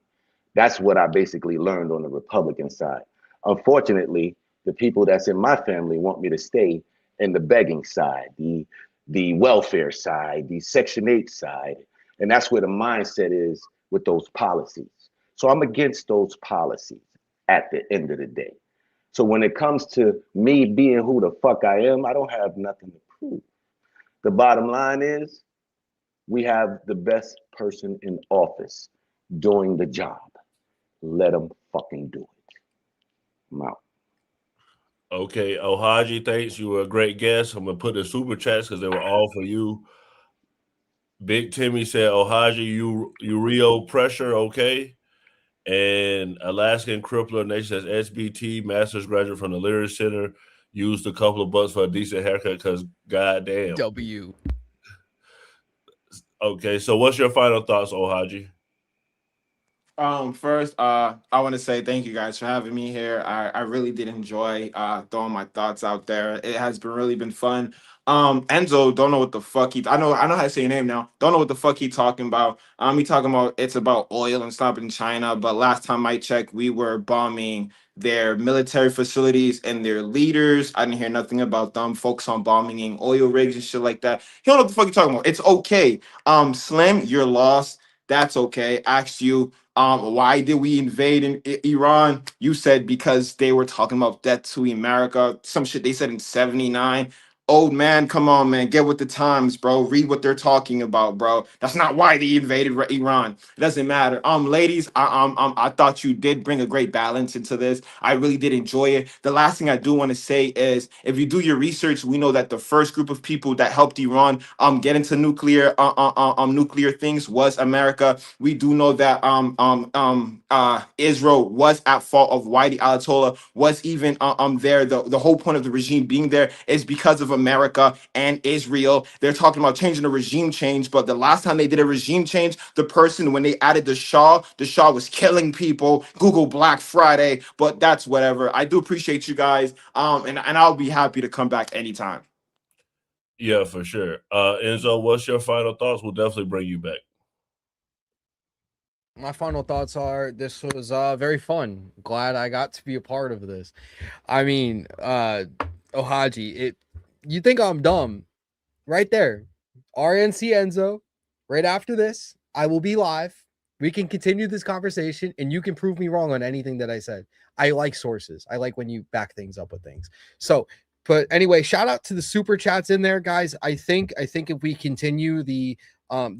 S23: That's what I basically learned on the Republican side. Unfortunately, the people that's in my family want me to stay in the begging side, the welfare side, the Section 8 side. And that's where the mindset is with those policies. So I'm against those policies at the end of the day. So when it comes to me being who the fuck I am, I don't have nothing to prove. The bottom line is we have the best person in office doing the job. Let them fucking do it. I'm out.
S3: Okay, Ohaji, thanks. You were a great guest. I'm gonna put the super chats because they were all for you. Big Timmy said, Ohaji, you Rio pressure, okay? And Alaskan Crippler Nation says SBT, master's graduate from the Literary Center, used a couple of bucks for a decent haircut because goddamn.
S9: W.
S3: Okay, so what's your final thoughts, Ohaji?
S5: First, I want to say thank you guys for having me here. I really did enjoy throwing my thoughts out there. It has really been fun. Enzo, don't know what the fuck I know how to say your name now. Don't know what the fuck he talking about. He talking about it's about oil and stuff in China, but last time I checked, we were bombing their military facilities and their leaders. I didn't hear nothing about them. Focus on bombing oil rigs and shit like that. You don't know what the fuck you talking about. It's okay. Slim, you're lost. That's okay. Asked you. Why did we invade in Iran? You said because they were talking about death to America. Some shit they said in 79. old man, come on, man, get with the times, bro. Read what they're talking about, bro. That's not why they invaded Iran. It doesn't matter. Ladies, I thought you did bring a great balance into this. I really did enjoy it. The last thing I do want to say is, if you do your research, we know that the first group of people that helped Iran get into nuclear things was America. We do know that Israel was at fault of why the Ayatollah was even there. The whole point of the regime being there is because of America and Israel. They're talking about changing the regime change, but the last time they did a regime change, the person, when they added the Shah was killing people. Google Black Friday, but that's whatever. I do appreciate you guys, and I'll be happy to come back anytime.
S3: Yeah, for sure. Enzo, what's your final thoughts? We'll definitely bring you back.
S9: My final thoughts are this was very fun. Glad I got to be a part of this. I mean, Ohaji, you think I'm dumb? Right there. RNC Enzo. Right after this, I will be live. We can continue this conversation and you can prove me wrong on anything that I said. I like sources. I like when you back things up with things. So, but anyway, shout out to the super chats in there, guys. I think if we continue the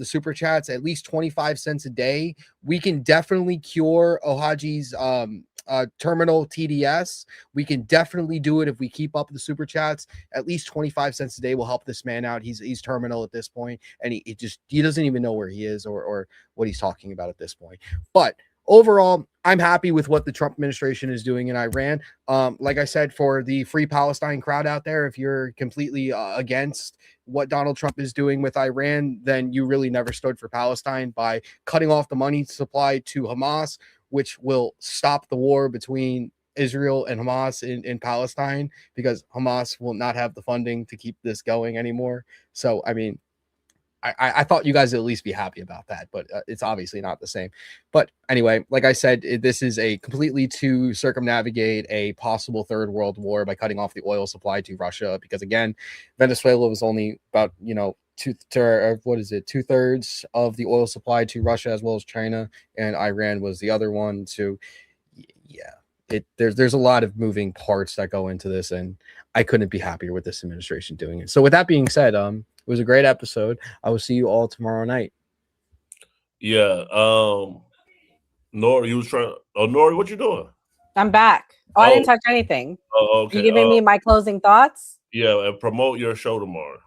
S9: super chats at least 25 cents a day, we can definitely cure Ohaji's terminal TDS. We can definitely do it if we keep up the super chats. At least 25 cents a day will help this man out. He's terminal at this point, and he doesn't even know where he is or what he's talking about at this point. But overall, I'm happy with what the Trump administration is doing in Iran. Like I said, for the Free Palestine crowd out there, if you're completely against what Donald Trump is doing with Iran, then you really never stood for Palestine by cutting off the money supply to Hamas, which will stop the war between Israel and Hamas in Palestine, because Hamas will not have the funding to keep this going anymore. So, I mean, I thought you guys would at least be happy about that, but it's obviously not the same. But anyway, like I said, this is a completely to circumnavigate a possible third world war by cutting off the oil supply to Russia, because again, Venezuela was only about, 2/3 of the oil supply to Russia as well as China, and Iran was the other one. So yeah, there's a lot of moving parts that go into this, and I couldn't be happier with this administration doing it. So with that being said, it was a great episode. I will see you all tomorrow night.
S3: Yeah. Nori, Nori, what you doing?
S22: I'm back. I didn't touch anything.
S3: Oh, okay.
S22: You giving me my closing thoughts?
S3: Yeah, and promote your show tomorrow.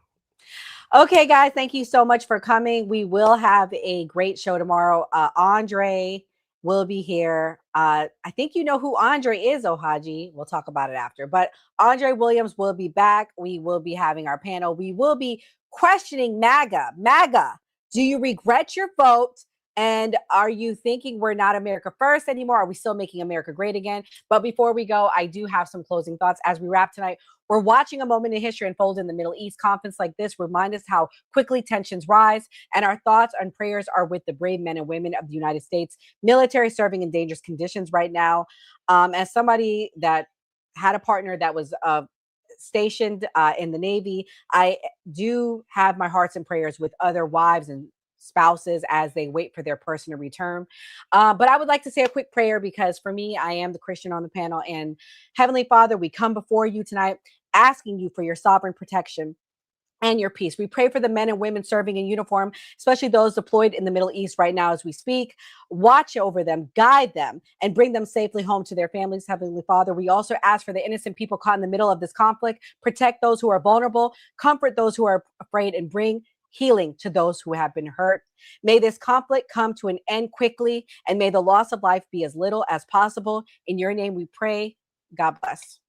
S22: Okay, guys, thank you so much for coming. We will have a great show tomorrow. Andre will be here. I think you know who Andre is, Ohaji. We'll talk about it after. But Andre Williams will be back. We will be having our panel. We will be questioning MAGA. MAGA, do you regret your vote? And are you thinking we're not America first anymore? Are we still making America great again? But before we go, I do have some closing thoughts as we wrap tonight. We're watching a moment in history unfold in the Middle East. Conflicts like this remind us how quickly tensions rise, and our thoughts and prayers are with the brave men and women of the United States military serving in dangerous conditions right now. As somebody that had a partner that was stationed in the Navy, I do have my hearts and prayers with other wives and spouses as they wait for their person to return. But I would like to say a quick prayer, because for me, I am the Christian on the panel. And Heavenly Father, we come before you tonight asking you for your sovereign protection and your peace. We pray for the men and women serving in uniform, especially those deployed in the Middle East right now as we speak. Watch over them, guide them, and bring them safely home to their families, Heavenly Father. We also ask for the innocent people caught in the middle of this conflict. Protect those who are vulnerable, comfort those who are afraid, and bring healing to those who have been hurt. May this conflict come to an end quickly, and may the loss of life be as little as possible. In your name we pray. God bless.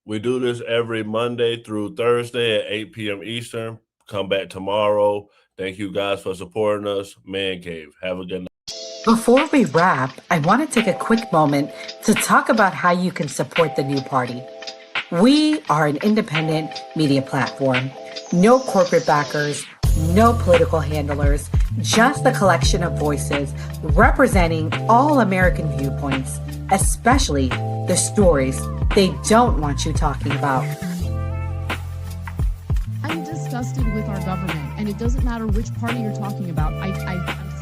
S3: We do this every Monday through Thursday at 8 p.m. Eastern. Come back tomorrow. Thank you guys for supporting us. Man Cave. Have a good night.
S1: Before we wrap, I want to take a quick moment to talk about how you can support the new party. We are an independent media platform. No corporate backers, no political handlers, just a collection of voices representing all American viewpoints, especially the stories they don't want you talking about.
S7: I'm disgusted with our government, and it doesn't matter which party you're talking about. I'm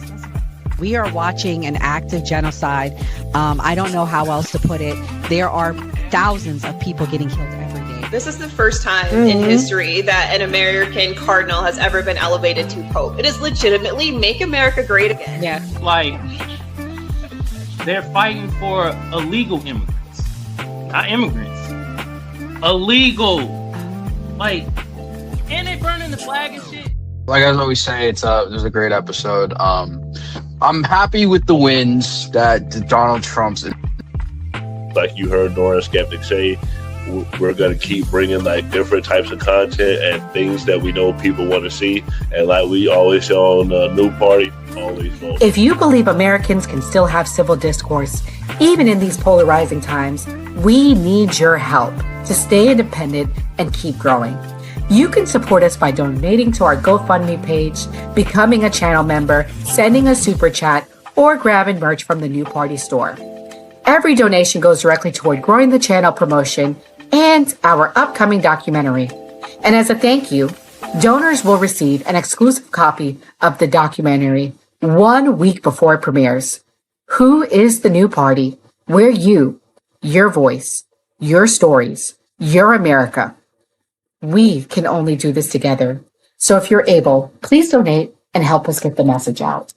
S7: disgusted.
S8: We are watching an active genocide. I don't know how else to put it. There are thousands of people getting killed every day.
S2: This is the first time in history that an American cardinal has ever been elevated to pope. It is legitimately make America great again.
S22: Yeah.
S10: Like, they're fighting for illegal immigrants, not immigrants. Illegal. Like, and they burning the flag and shit.
S20: Like I always say, it was a great episode. I'm happy with the wins that Donald Trump's.
S3: Like you heard Nora Skeptic say, we're going to keep bringing like different types of content and things that we know people want to see. And like we always say on the New Party, always vote.
S1: If you believe Americans can still have civil discourse, even in these polarizing times, we need your help to stay independent and keep growing. You can support us by donating to our GoFundMe page, becoming a channel member, sending a super chat, or grabbing merch from the New Party store. Every donation goes directly toward growing the channel promotion and our upcoming documentary. And as a thank you, donors will receive an exclusive copy of the documentary 1 week before it premieres. Who is the New Party? We're you, your voice, your stories, your America. We can only do this together. So if you're able, please donate and help us get the message out.